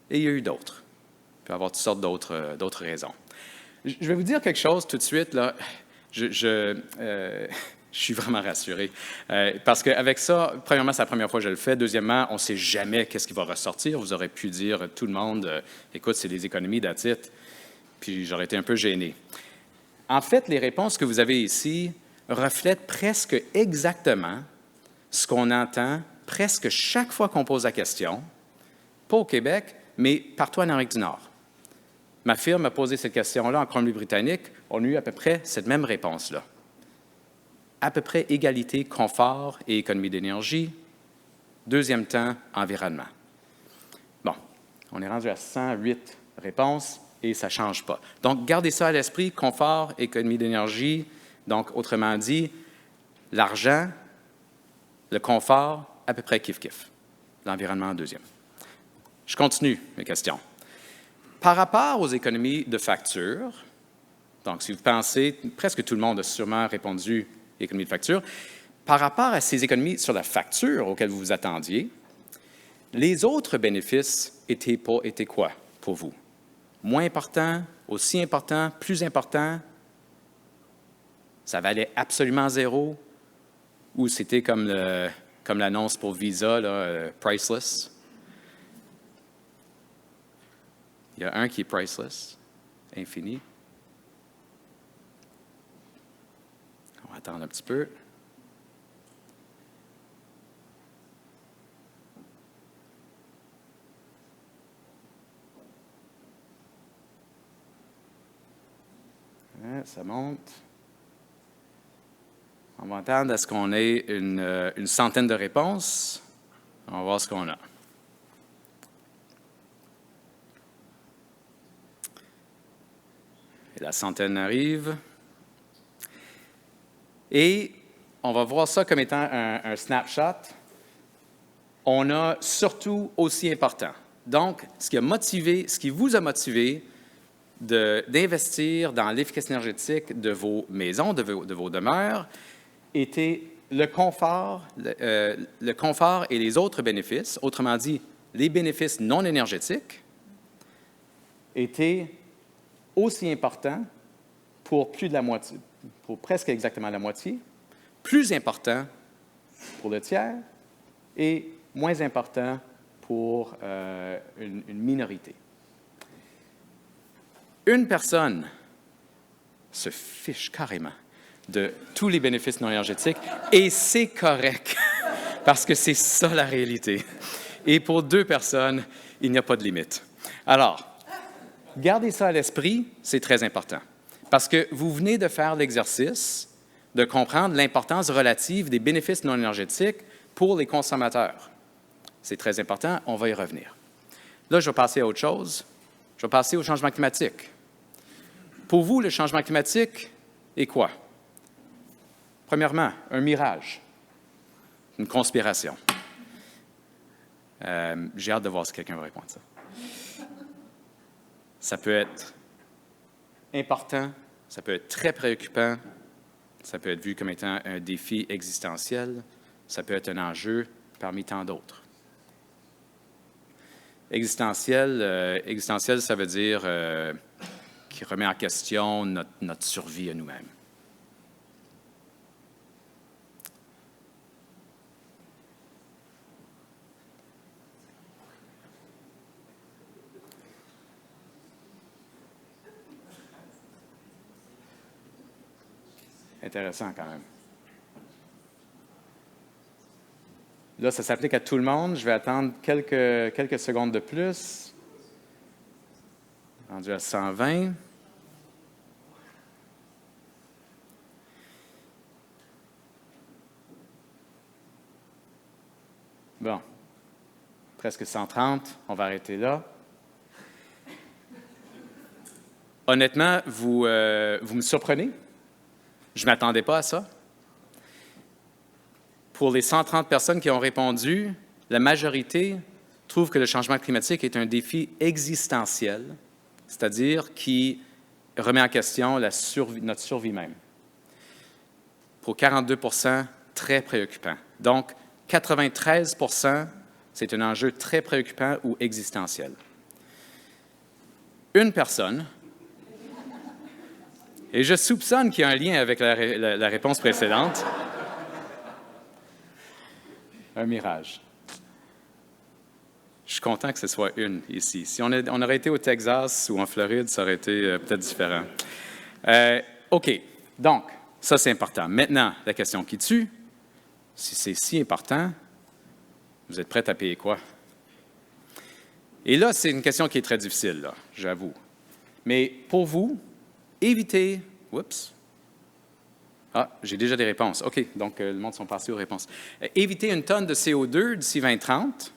Et il y a eu d'autres. Il peut y avoir toutes sortes d'autres raisons. Je vais vous dire quelque chose tout de suite, là. Je suis vraiment rassuré. Parce qu'avec ça, premièrement, c'est la première fois que je le fais. Deuxièmement, on ne sait jamais qu'est-ce qui va ressortir. Vous aurez pu dire, tout le monde, écoute, c'est des économies d'attitude. Puis j'aurais été un peu gêné. En fait, les réponses que vous avez ici reflètent presque exactement ce qu'on entend presque chaque fois qu'on pose la question, pas au Québec, mais partout en Amérique du Nord. Ma firme a posé cette question-là en Colombie-Britannique. On a eu à peu près cette même réponse-là. À peu près égalité, confort et économie d'énergie. Deuxième temps, environnement. Bon, on est rendu à 108 réponses et ça ne change pas. Donc, gardez ça à l'esprit, confort, économie d'énergie. Donc, autrement dit, l'argent, le confort, à peu près kiff-kiff. L'environnement en deuxième. Je continue mes questions. Par rapport aux économies de facture, donc si vous pensez, presque tout le monde a sûrement répondu économie de facture, par rapport à ces économies sur la facture auxquelles vous vous attendiez, les autres bénéfices étaient quoi pour vous? Moins important, aussi important, plus important? Ça valait absolument zéro? Ou c'était comme l'annonce pour Visa, là, priceless? Il y a un qui est priceless, infini. On va attendre un petit peu. Ça monte. On va attendre à ce qu'on ait une centaine de réponses. On va voir ce qu'on a. Et la centaine arrive. Et on va voir ça comme étant un snapshot. On a surtout aussi important. Donc, ce qui vous a motivé d'investir dans l'efficacité énergétique de vos maisons, de vos demeures, était le confort et les autres bénéfices, autrement dit, les bénéfices non énergétiques, étaient aussi importants pour plus de la moitié, pour presque exactement la moitié, plus importants pour le tiers et moins importants pour une minorité. Une personne se fiche carrément de tous les bénéfices non énergétiques et c'est correct parce que c'est ça la réalité. Et pour 2 personnes, il n'y a pas de limite. Alors, gardez ça à l'esprit, c'est très important. Parce que vous venez de faire l'exercice de comprendre l'importance relative des bénéfices non énergétiques pour les consommateurs. C'est très important, on va y revenir. Là, je vais passer à autre chose. Je vais passer au changement climatique. Pour vous, le changement climatique est quoi? Premièrement, un mirage, une conspiration. J'ai hâte de voir si quelqu'un va répondre à ça. Ça peut être important, ça peut être très préoccupant, ça peut être vu comme étant un défi existentiel, ça peut être un enjeu parmi tant d'autres. Existentiel, ça veut dire qui remet en question notre survie à nous-mêmes. Intéressant quand même. Là, ça s'applique à tout le monde. Je vais attendre quelques secondes de plus. Rendu à 120. Bon. Presque 130. On va arrêter là. Honnêtement, vous me surprenez. Je ne m'attendais pas à ça. Pour les 130 personnes qui ont répondu, la majorité trouve que le changement climatique est un défi existentiel, c'est-à-dire qui remet en question notre survie même. Pour 42 %, très préoccupant. Donc, 93 %, c'est un enjeu très préoccupant ou existentiel. Une personne, et je soupçonne qu'il y a un lien avec la réponse précédente, un mirage. Je suis content que ce soit une ici. Si on aurait été au Texas ou en Floride, ça aurait été peut-être différent. OK. Donc, ça, c'est important. Maintenant, la question qui tue, si c'est si important, vous êtes prêts à payer quoi? Et là, c'est une question qui est très difficile, là, j'avoue. Mais pour vous, évitez... Oups. Ah, j'ai déjà des réponses. OK, donc le monde sont passés aux réponses. Éviter 1 tonne de CO2 d'ici 2030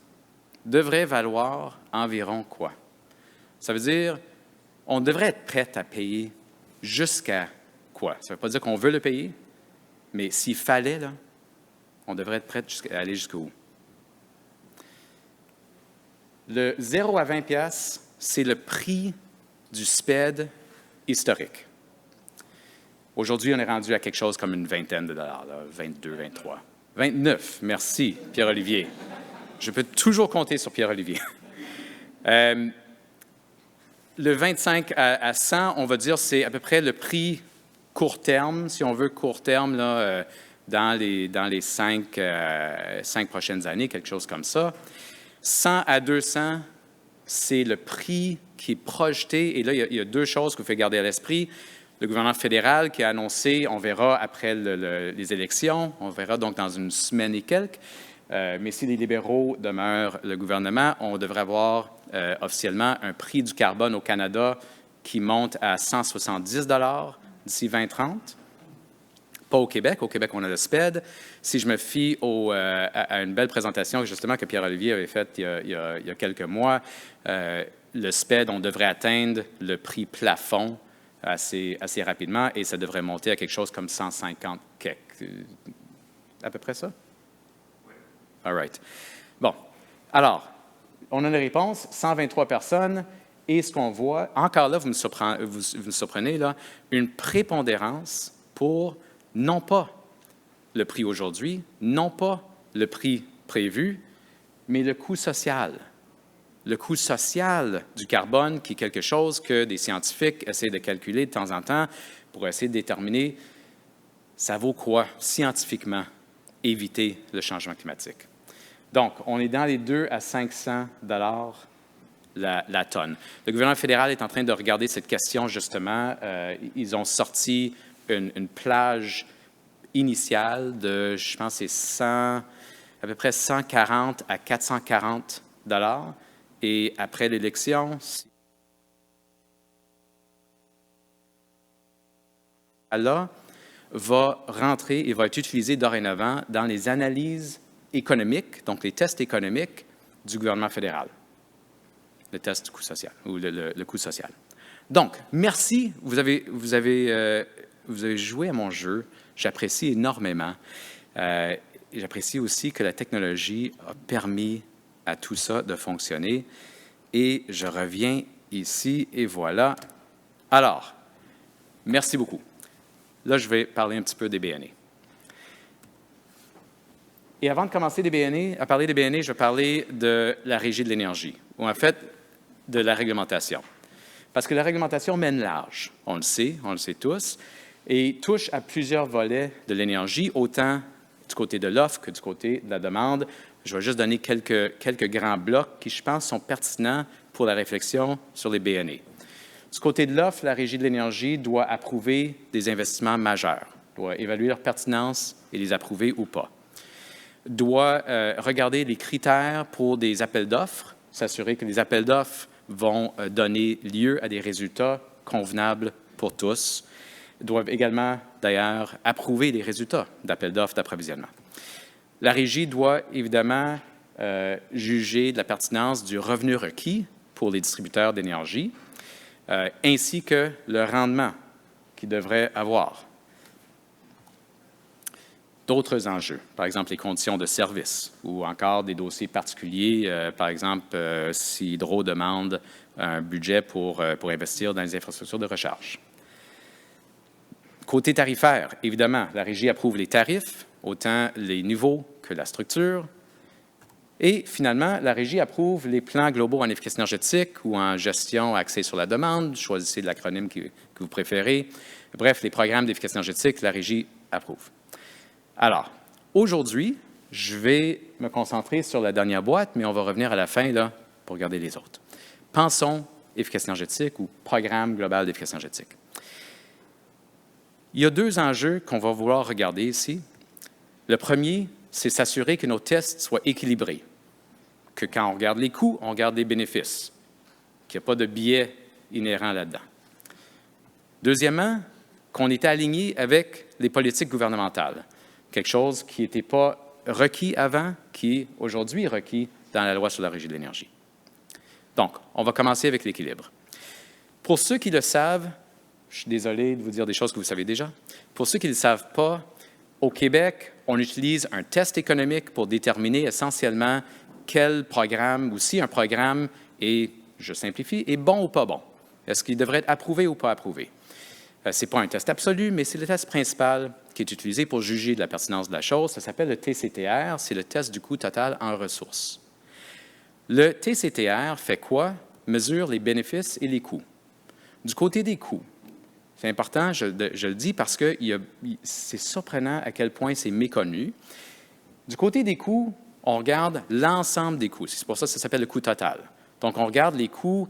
devrait valoir environ quoi? Ça veut dire, on devrait être prêt à payer jusqu'à quoi? Ça ne veut pas dire qu'on veut le payer, mais s'il fallait, là, on devrait être prêt à aller jusqu'où? Le 0 à 20 $, c'est le prix du SPED historique. Aujourd'hui, on est rendu à quelque chose comme une vingtaine de dollars, là, 22, 23. 29, merci, Pierre-Olivier. Je peux toujours compter sur Pierre-Olivier. Le 25 à 100, on va dire, c'est à peu près le prix court terme, si on veut court terme, là, dans les 5 prochaines années, quelque chose comme ça. 100 à 200, c'est le prix qui est projeté. Et là, il y a 2 choses qu'il faut garder à l'esprit. Le gouvernement fédéral qui a annoncé, on verra après les élections, on verra donc dans une semaine et quelques, mais si les libéraux demeurent le gouvernement, on devrait avoir officiellement un prix du carbone au Canada qui monte à 170 $ d'ici 2030. Pas au Québec. Au Québec, on a le SPED. Si je me fie à une belle présentation justement que Pierre-Olivier avait faite il y a quelques mois, le SPED, on devrait atteindre le prix plafond assez rapidement et ça devrait monter à quelque chose comme 150 quelques. À peu près ça? Oui. All right. Bon. Alors, on a une réponse, 123 personnes, et ce qu'on voit, encore là, vous me surprenez, là, une prépondérance pour, non pas le prix aujourd'hui, non pas le prix prévu, mais le coût social. Le coût social du carbone, qui est quelque chose que des scientifiques essaient de calculer de temps en temps pour essayer de déterminer ça vaut quoi scientifiquement éviter le changement climatique. Donc, on est dans les 2 à 500 $ la tonne. Le gouvernement fédéral est en train de regarder cette question, justement. Ils ont sorti une plage initiale de, je pense, c'est à peu près 140 à 440 $. Et après l'élection, là va rentrer et va être utilisé dorénavant dans les analyses économiques, donc les tests économiques du gouvernement fédéral. Le test du coût social, ou le coût social. Donc, merci, vous avez joué à mon jeu, j'apprécie énormément. J'apprécie aussi que la technologie a permis à tout ça de fonctionner. Et je reviens ici, et voilà. Alors, merci beaucoup. Là, je vais parler un petit peu des BNE. Et avant de commencer à parler des BNE, je vais parler de la Régie de l'énergie, ou en fait, de la réglementation. Parce que la réglementation mène large, on le sait tous, et touche à plusieurs volets de l'énergie, autant du côté de l'offre que du côté de la demande. Je vais juste donner quelques grands blocs qui, je pense, sont pertinents pour la réflexion sur les BNE. Du côté de l'offre, la Régie de l'énergie doit approuver des investissements majeurs, doit évaluer leur pertinence et les approuver ou pas, doit regarder les critères pour des appels d'offres, s'assurer que les appels d'offres vont donner lieu à des résultats convenables pour tous, doivent également, d'ailleurs, approuver les résultats d'appels d'offres d'approvisionnement. La Régie doit évidemment juger de la pertinence du revenu requis pour les distributeurs d'énergie, ainsi que le rendement qu'ils devraient avoir. D'autres enjeux, par exemple les conditions de service ou encore des dossiers particuliers, par exemple si Hydro demande un budget pour investir dans les infrastructures de recharge. Côté tarifaire, évidemment, la Régie approuve les tarifs, autant les niveaux que la structure. Et finalement, la Régie approuve les plans globaux en efficacité énergétique ou en gestion axée sur la demande. Choisissez l'acronyme que vous préférez. Bref, les programmes d'efficacité énergétique, la Régie approuve. Alors, aujourd'hui, je vais me concentrer sur la dernière boîte, mais on va revenir à la fin là, pour regarder les autres. Pensons efficacité énergétique ou programme global d'efficacité énergétique. Il y a 2 enjeux qu'on va vouloir regarder ici. Le premier, c'est s'assurer que nos tests soient équilibrés, que quand on regarde les coûts, on regarde les bénéfices, qu'il n'y a pas de biais inhérent là-dedans. Deuxièmement, qu'on est aligné avec les politiques gouvernementales, quelque chose qui n'était pas requis avant, qui est aujourd'hui requis dans la loi sur la Régie de l'énergie. Donc, on va commencer avec l'équilibre. Pour ceux qui le savent, je suis désolé de vous dire des choses que vous savez déjà. Pour ceux qui ne le savent pas, au Québec, on utilise un test économique pour déterminer essentiellement quel programme, ou si un programme est, je simplifie, est bon ou pas bon. Est-ce qu'il devrait être approuvé ou pas approuvé? Ce n'est pas un test absolu, mais c'est le test principal qui est utilisé pour juger de la pertinence de la chose. Ça s'appelle le TCTR, c'est le test du coût total en ressources. Le TCTR fait quoi? Mesure les bénéfices et les coûts. Du côté des coûts, c'est important, je le dis parce que c'est surprenant à quel point c'est méconnu. Du côté des coûts, on regarde l'ensemble des coûts. C'est pour ça que ça s'appelle le coût total. Donc, on regarde les coûts.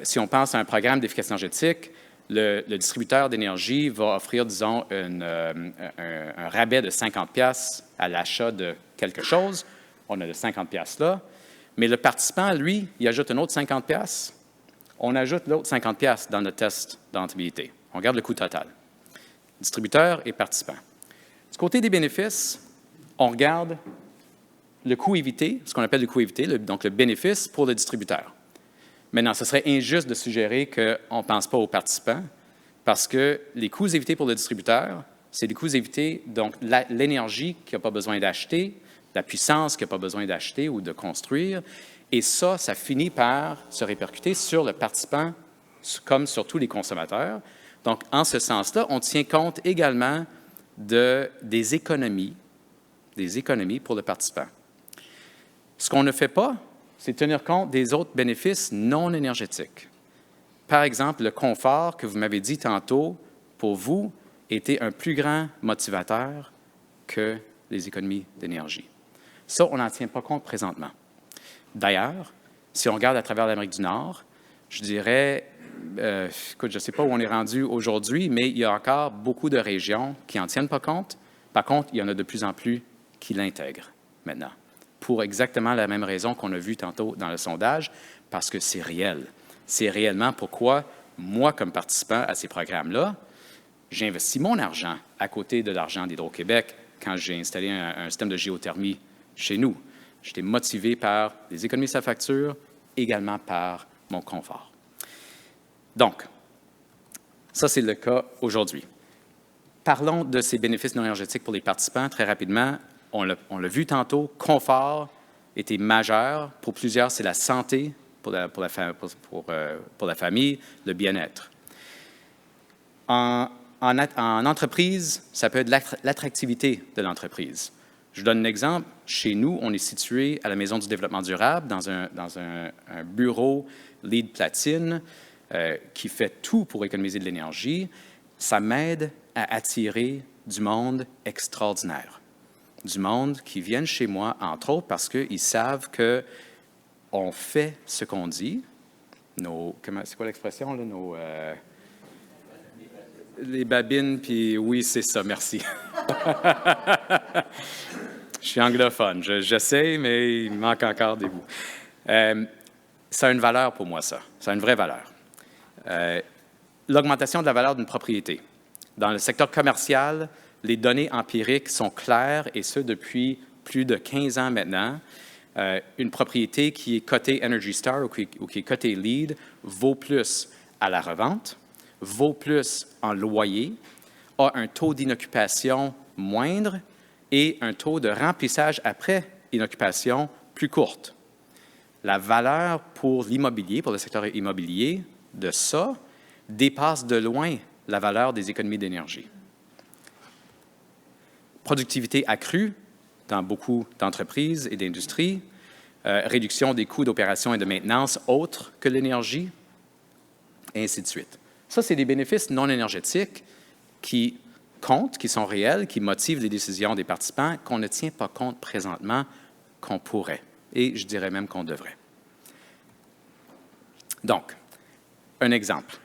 Si on pense à un programme d'efficacité énergétique, le distributeur d'énergie va offrir, disons, un rabais de 50$ à l'achat de quelque chose. On a le 50$ là. Mais le participant, lui, il ajoute un autre 50$. On ajoute l'autre 50$ dans notre test de rentabilité. On regarde le coût total. Distributeur et participant. Du côté des bénéfices, on regarde le coût évité, ce qu'on appelle le coût évité, donc le bénéfice pour le distributeur. Maintenant, ce serait injuste de suggérer qu'on ne pense pas aux participants parce que les coûts évités pour le distributeur, c'est des coûts évités, donc l'énergie qu'il n'a pas besoin d'acheter, la puissance qu'il n'a pas besoin d'acheter ou de construire. Et ça finit par se répercuter sur le participant comme sur tous les consommateurs. Donc, en ce sens-là, on tient compte également des économies pour le participant. Ce qu'on ne fait pas, c'est tenir compte des autres bénéfices non énergétiques. Par exemple, le confort que vous m'avez dit tantôt, pour vous, était un plus grand motivateur que les économies d'énergie. Ça, on n'en tient pas compte présentement. D'ailleurs, si on regarde à travers l'Amérique du Nord, je dirais, écoute, je ne sais pas où on est rendu aujourd'hui, mais il y a encore beaucoup de régions qui n'en tiennent pas compte. Par contre, il y en a de plus en plus qui l'intègrent maintenant, pour exactement la même raison qu'on a vu tantôt dans le sondage, parce que c'est réel. C'est réellement pourquoi, moi, comme participant à ces programmes-là, j'ai investi mon argent à côté de l'argent d'Hydro-Québec quand j'ai installé un système de géothermie chez nous. J'étais motivé par les économies de sa facture, également par mon confort. Donc, ça, c'est le cas aujourd'hui. Parlons de ces bénéfices non énergétiques pour les participants très rapidement. On l'a vu tantôt, confort était majeur. Pour plusieurs, c'est la santé, pour la famille, le bien-être. En entreprise, ça peut être l'attractivité de l'entreprise. Je vous donne un exemple. Chez nous, on est situé à la Maison du développement durable, dans un bureau LEED Platine qui fait tout pour économiser de l'énergie. Ça m'aide à attirer du monde extraordinaire. Du monde qui viennent chez moi, entre autres, parce qu'ils savent qu'on fait ce qu'on dit. C'est quoi l'expression, là? Les babines, puis oui, c'est ça, merci. Je suis anglophone, j'essaie, mais il me manque encore des bouts. Ça a une valeur pour moi, ça. Ça a une vraie valeur. L'augmentation de la valeur d'une propriété. Dans le secteur commercial, les données empiriques sont claires, et ce, depuis plus de 15 ans maintenant. Une propriété qui est cotée Energy Star ou qui est cotée LEED vaut plus à la revente, vaut plus en loyer, a un taux d'inoccupation moindre et un taux de remplissage après inoccupation plus courte. La valeur pour l'immobilier, pour le secteur immobilier, de ça, dépasse de loin la valeur des économies d'énergie. Productivité accrue dans beaucoup d'entreprises et d'industries, réduction des coûts d'opération et de maintenance autres que l'énergie, et ainsi de suite. Ça, c'est des bénéfices non énergétiques qui comptent, qui sont réels, qui motivent les décisions des participants, qu'on ne tient pas compte présentement, qu'on pourrait, et je dirais même qu'on devrait. Donc, un exemple.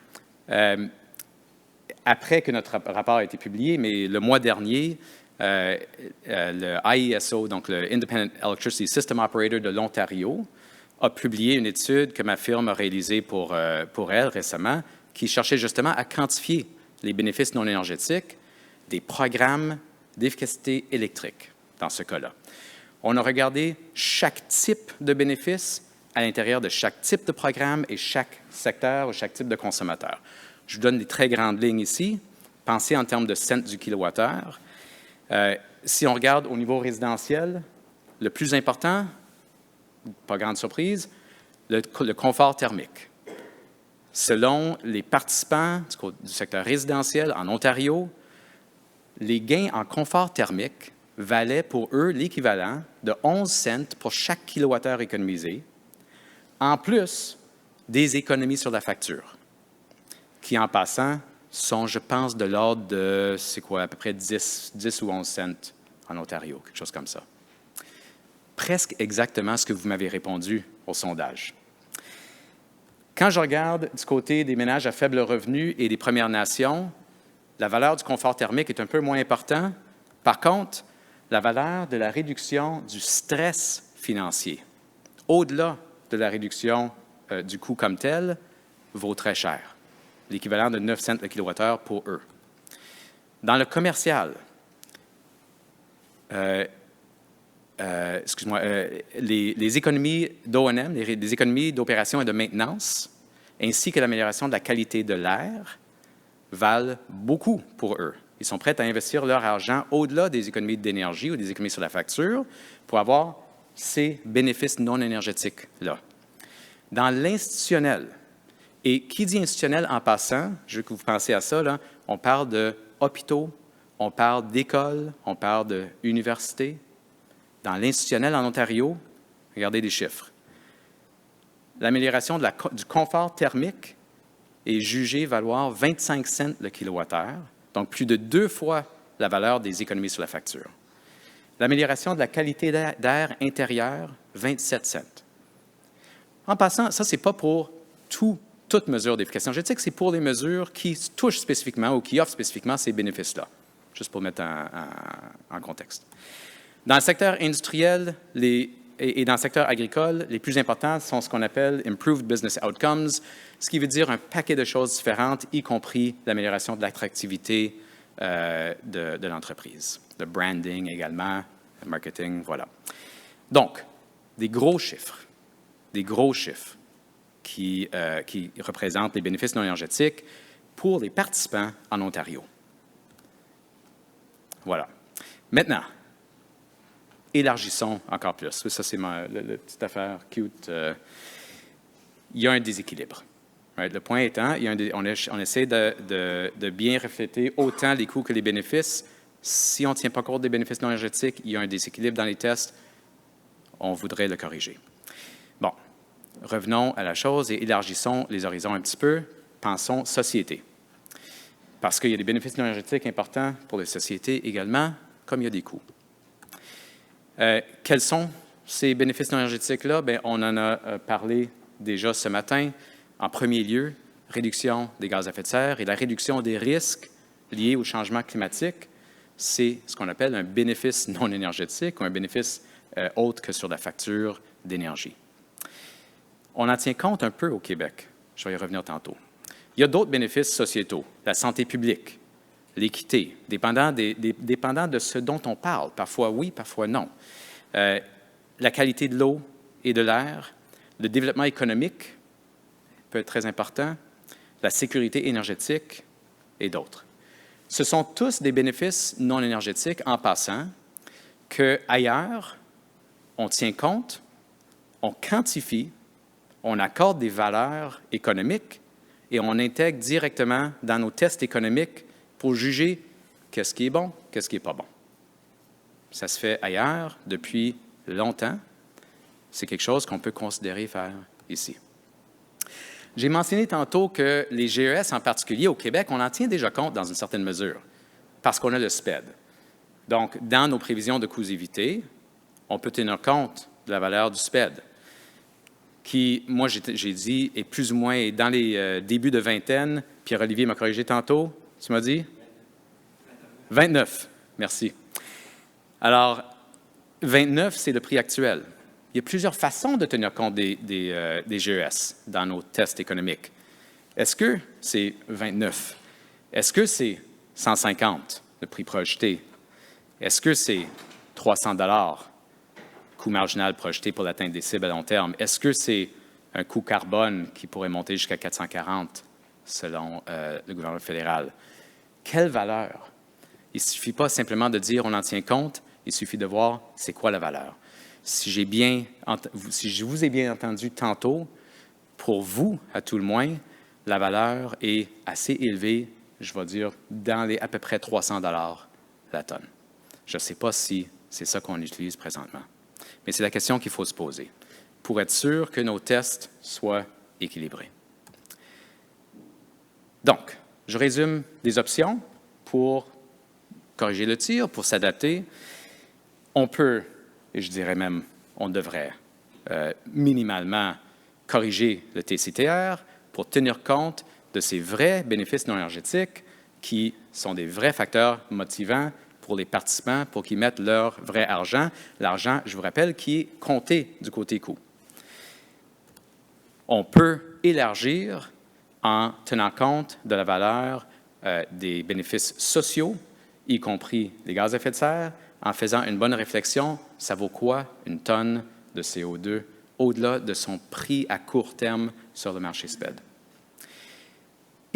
Après que notre rapport a été publié, mais le mois dernier, le IESO, donc le Independent Electricity System Operator de l'Ontario, a publié une étude que ma firme a réalisée pour elle récemment, qui cherchait justement à quantifier les bénéfices non énergétiques des programmes d'efficacité électrique, dans ce cas-là. On a regardé chaque type de bénéfice à l'intérieur de chaque type de programme et chaque secteur ou chaque type de consommateur. Je vous donne des très grandes lignes ici. Pensez en termes de cents du kilowattheure. Si on regarde au niveau résidentiel, le plus important, pas grande surprise, le confort thermique. Selon les participants du secteur résidentiel en Ontario, les gains en confort thermique valaient pour eux l'équivalent de 11 cents pour chaque kilowattheure économisé, en plus des économies sur la facture, qui en passant sont, je pense, de l'ordre de, à peu près 10 ou 11 cents en Ontario, quelque chose comme ça. Presque exactement ce que vous m'avez répondu au sondage. Quand je regarde du côté des ménages à faible revenu et des Premières Nations, la valeur du confort thermique est un peu moins importante. Par contre, la valeur de la réduction du stress financier, au-delà de la réduction du coût comme tel, vaut très cher, l'équivalent de 9 cents le kilowattheure pour eux. Dans le commercial, les économies d'O&M, les économies d'opération et de maintenance, ainsi que l'amélioration de la qualité de l'air, valent beaucoup pour eux. Ils sont prêts à investir leur argent au-delà des économies d'énergie ou des économies sur la facture pour avoir ces bénéfices non énergétiques-là. Dans l'institutionnel, et qui dit institutionnel en passant, je veux que vous pensiez à ça, là, on parle de hôpitaux, on parle d'école, on parle d'université. Dans l'institutionnel en Ontario, regardez les chiffres. L'amélioration du confort thermique est jugée valoir 25 cents le kilowattheure, donc plus de 2 fois la valeur des économies sur la facture. L'amélioration de la qualité d'air intérieur, 27 cents. En passant, ça, ce n'est pas pour toute mesure d'efficacité énergétique, c'est pour les mesures qui touchent spécifiquement ou qui offrent spécifiquement ces bénéfices-là, juste pour mettre en contexte. Dans le secteur industriel et dans le secteur agricole, les plus importants sont ce qu'on appelle « Improved Business Outcomes », ce qui veut dire un paquet de choses différentes, y compris l'amélioration de l'attractivité de l'entreprise, le branding également, le marketing, voilà. Donc, des gros chiffres qui représentent les bénéfices non énergétiques pour les participants en Ontario. Voilà. Maintenant, élargissons encore plus. Ça, c'est la petite affaire cute. Il y a un déséquilibre. Right? Le point étant, on essaie de bien refléter autant les coûts que les bénéfices. Si on ne tient pas compte des bénéfices non énergétiques, il y a un déséquilibre dans les tests. On voudrait le corriger. Bon, revenons à la chose et élargissons les horizons un petit peu. Pensons société. Parce qu'il y a des bénéfices non énergétiques importants pour les sociétés également, comme il y a des coûts. Quels sont ces bénéfices non énergétiques-là? Bien, on en a parlé déjà ce matin. En premier lieu, réduction des gaz à effet de serre et la réduction des risques liés au changement climatique. C'est ce qu'on appelle un bénéfice non énergétique ou un bénéfice autre que sur la facture d'énergie. On en tient compte un peu au Québec. Je vais y revenir tantôt. Il y a d'autres bénéfices sociétaux, la santé publique, l'équité, dépendant de ce dont on parle. Parfois oui, parfois non. La qualité de l'eau et de l'air, le développement économique peut être très important, la sécurité énergétique et d'autres. Ce sont tous des bénéfices non énergétiques en passant qu'ailleurs, on tient compte, on quantifie, on accorde des valeurs économiques et on intègre directement dans nos tests économiques pour juger qu'est-ce qui est bon, qu'est-ce qui n'est pas bon. Ça se fait ailleurs depuis longtemps. C'est quelque chose qu'on peut considérer faire ici. J'ai mentionné tantôt que les GES, en particulier au Québec, on en tient déjà compte dans une certaine mesure, parce qu'on a le SPED. Donc, dans nos prévisions de coût-évité, on peut tenir compte de la valeur du SPED, qui, moi, j'ai dit, est plus ou moins dans les débuts de vingtaine. Pierre-Olivier m'a corrigé tantôt. Tu m'as dit? 29. Merci. Alors, 29, c'est le prix actuel. Il y a plusieurs façons de tenir compte des GES dans nos tests économiques. Est-ce que c'est 29? Est-ce que c'est 150, le prix projeté? Est-ce que c'est 300 $, coût marginal projeté pour l'atteinte des cibles à long terme? Est-ce que c'est un coût carbone qui pourrait monter jusqu'à 440 selon le gouvernement fédéral? Quelle valeur? Il ne suffit pas simplement de dire on en tient compte, il suffit de voir c'est quoi la valeur. Si je vous ai bien entendu tantôt, pour vous, à tout le moins, la valeur est assez élevée, je vais dire, dans les à peu près 300 $ la tonne. Je ne sais pas si c'est ça qu'on utilise présentement. Mais c'est la question qu'il faut se poser pour être sûr que nos tests soient équilibrés. Donc, je résume les options pour corriger le tir, pour s'adapter. On peut, et je dirais même, on devrait minimalement corriger le TCTR pour tenir compte de ces vrais bénéfices non énergétiques qui sont des vrais facteurs motivants pour les participants, pour qu'ils mettent leur vrai argent. L'argent, je vous rappelle, qui est compté du côté coût. On peut élargir en tenant compte de la valeur des bénéfices sociaux, y compris les gaz à effet de serre, en faisant une bonne réflexion, ça vaut quoi une tonne de CO2 au-delà de son prix à court terme sur le marché SPED?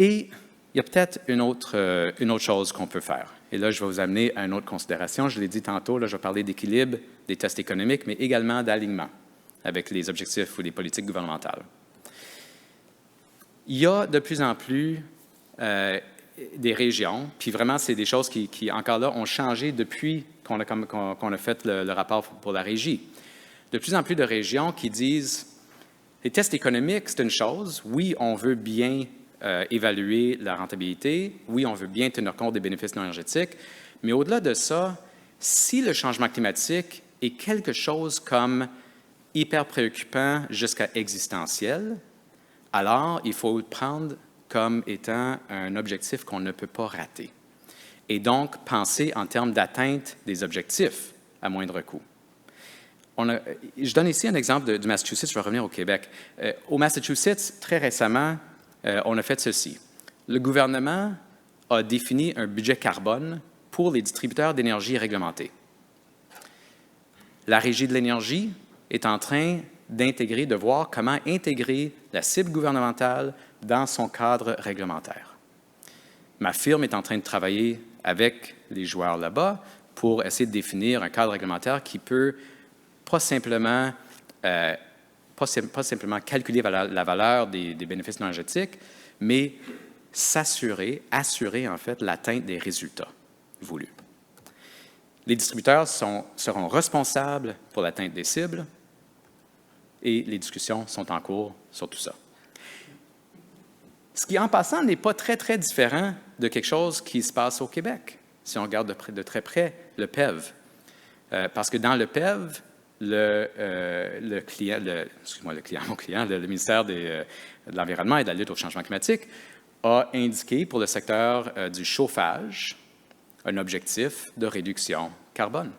Et il y a peut-être une autre chose qu'on peut faire. Et là, je vais vous amener à une autre considération. Je l'ai dit tantôt, là, je vais parler d'équilibre, des tests économiques, mais également d'alignement avec les objectifs ou les politiques gouvernementales. Il y a de plus en plus des régions, puis vraiment, c'est des choses qui, encore là, ont changé depuis qu'on a fait le rapport pour la régie. De plus en plus de régions qui disent, les tests économiques, c'est une chose. Oui, on veut bien évaluer la rentabilité. Oui, on veut bien tenir compte des bénéfices non énergétiques. Mais au-delà de ça, si le changement climatique est quelque chose comme hyper préoccupant jusqu'à existentiel, alors il faut le prendre comme étant un objectif qu'on ne peut pas rater. Et donc, penser en termes d'atteinte des objectifs à moindre coût. Je donne ici un exemple du Massachusetts, je vais revenir au Québec. Au Massachusetts, très récemment, on a fait ceci. Le gouvernement a défini un budget carbone pour les distributeurs d'énergie réglementés. La Régie de l'énergie est en train de voir comment intégrer la cible gouvernementale dans son cadre réglementaire. Ma firme est en train de travailler avec les joueurs là-bas pour essayer de définir un cadre réglementaire qui peut pas simplement calculer la valeur des bénéfices non énergétiques, mais assurer en fait l'atteinte des résultats voulus. Les distributeurs seront responsables pour l'atteinte des cibles et les discussions sont en cours sur tout ça. Ce qui, en passant, n'est pas très, très différent de quelque chose qui se passe au Québec, si on regarde de très près le PEV. Parce que dans le PEV, le ministère de l'Environnement et de la lutte au changement climatique a indiqué pour le secteur du chauffage un objectif de réduction carbone.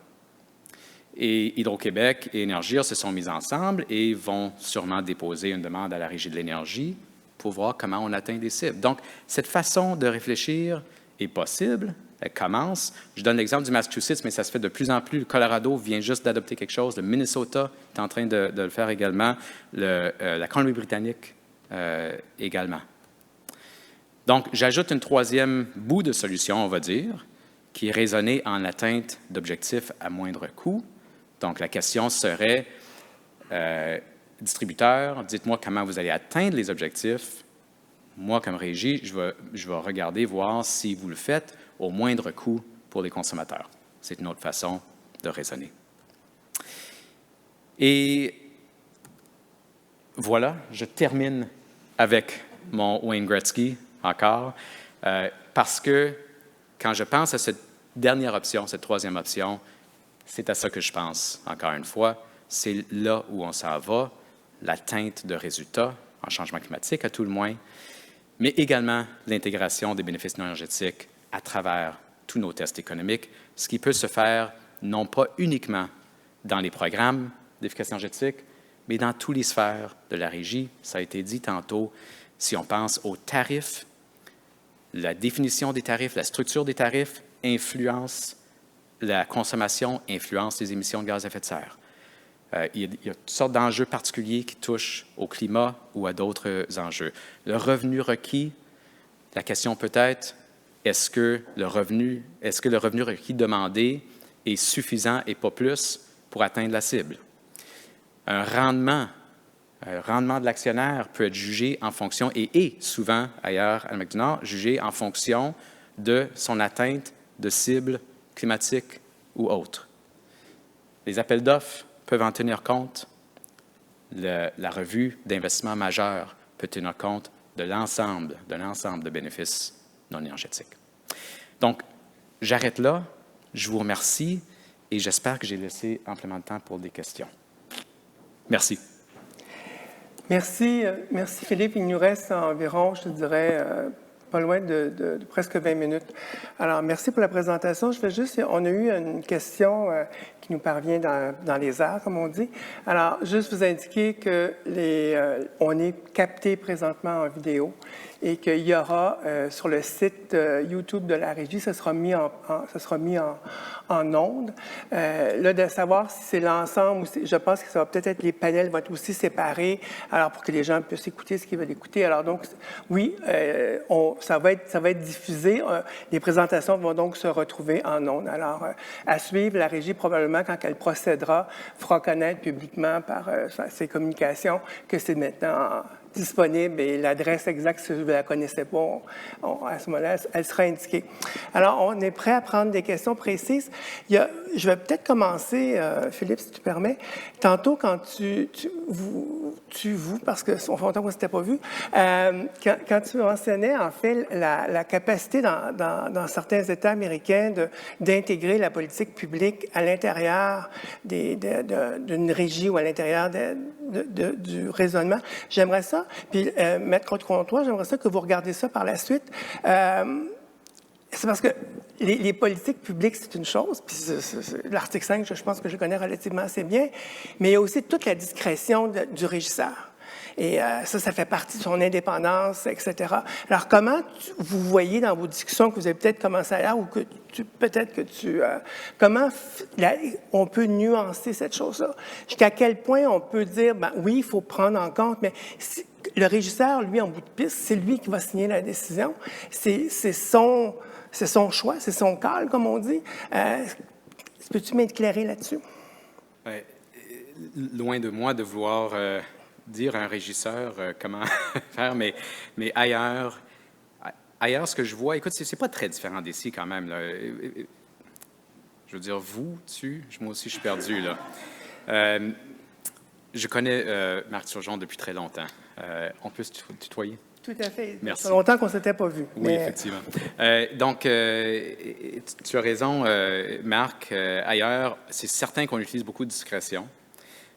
Et Hydro-Québec et Énergir se sont mis ensemble et vont sûrement déposer une demande à la Régie de l'énergie pour voir comment on atteint des cibles. Donc, cette façon de réfléchir est possible, elle commence. Je donne l'exemple du Massachusetts, mais ça se fait de plus en plus. Le Colorado vient juste d'adopter quelque chose. Le Minnesota est en train de le faire également. La Colombie-Britannique également. Donc, j'ajoute une troisième bout de solution, on va dire, qui est raisonnée en atteinte d'objectifs à moindre coût. Donc, la question serait, distributeur, dites-moi comment vous allez atteindre les objectifs. Moi, comme régie, je vais regarder, voir si vous le faites au moindre coût pour les consommateurs. C'est une autre façon de raisonner. Et voilà, je termine avec mon Wayne Gretzky encore, parce que quand je pense à cette dernière option, cette troisième option, c'est à ça que je pense, encore une fois. C'est là où on s'en va, l'atteinte de résultats en changement climatique, à tout le moins, mais également l'intégration des bénéfices non énergétiques à travers tous nos tests économiques, ce qui peut se faire non pas uniquement dans les programmes d'efficacité énergétique, mais dans toutes les sphères de la régie. Ça a été dit tantôt, si on pense aux tarifs, la définition des tarifs, la structure des tarifs influence la consommation, influence les émissions de gaz à effet de serre. Il y a toutes sortes d'enjeux particuliers qui touchent au climat ou à d'autres enjeux. Le revenu requis, la question peut être, est-ce que le revenu requis demandé est suffisant et pas plus pour atteindre la cible? Un rendement de l'actionnaire peut être jugé en fonction, et est souvent, ailleurs à l'Amérique du Nord, jugé en fonction de son atteinte de cibles climatiques ou autres. Les appels d'offres peuvent en tenir compte. La revue d'investissement majeur peut tenir compte de l'ensemble de bénéfices non énergétiques. Donc, j'arrête là. Je vous remercie et j'espère que j'ai laissé amplement de temps pour des questions. Merci. Merci Philippe. Il nous reste environ, je te dirais, pas loin de presque 20 minutes. Alors, merci pour la présentation. On a eu une question qui nous parvient dans les airs, comme on dit. Alors, juste vous indiquer que on est capté présentement en vidéo et qu'il y aura sur le site YouTube de la Régie, ça sera mis en ondes. Là, de savoir si c'est l'ensemble, je pense que ça va peut-être être les panels vont être aussi séparés, alors pour que les gens puissent écouter ce qu'ils veulent écouter. Alors donc, oui, ça va être diffusé. Les présentations vont donc se retrouver en ondes. Alors, à suivre, la Régie, probablement, quand elle procédera, fera connaître publiquement par ses communications que c'est maintenant disponible et l'adresse exacte, si vous ne la connaissez pas, à ce moment-là, elle sera indiquée. Alors, on est prêt à prendre des questions précises. Je vais peut-être commencer, Philippe, si tu permets. Tantôt, quand parce que ça fait longtemps qu'on ne s'était pas vu, quand tu mentionnais, en fait, la capacité dans certains États américains d'intégrer la politique publique à l'intérieur d'une régie ou à l'intérieur du raisonnement. J'aimerais ça, puis Maître Comtois, j'aimerais ça que vous regardiez ça par la suite. C'est parce que les politiques publiques, c'est une chose, puis l'article 5, je pense que je connais relativement assez bien, mais il y a aussi toute la discrétion du régisseur. Et ça fait partie de son indépendance, etc. Alors, comment vous voyez dans vos discussions que vous avez peut-être commencé ailleurs ou que comment on peut nuancer cette chose-là? Jusqu'à quel point on peut dire, ben oui, il faut prendre en compte, mais le régisseur, lui, en bout de piste, c'est lui qui va signer la décision. C'est son choix, c'est son call, comme on dit. Peux-tu m'éclairer là-dessus? Ouais, loin de moi de vouloir dire à un régisseur comment faire, mais ailleurs, ce que je vois, écoute, c'est pas très différent d'ici quand même, là. Je veux dire, moi aussi, je suis perdu, là. Je connais Marc Turgeon depuis très longtemps. On peut se tutoyer? Tout à fait. Merci. Ça fait longtemps qu'on ne s'était pas vu. Oui, effectivement. Donc, tu as raison, Marc. Ailleurs, c'est certain qu'on utilise beaucoup de discrétion.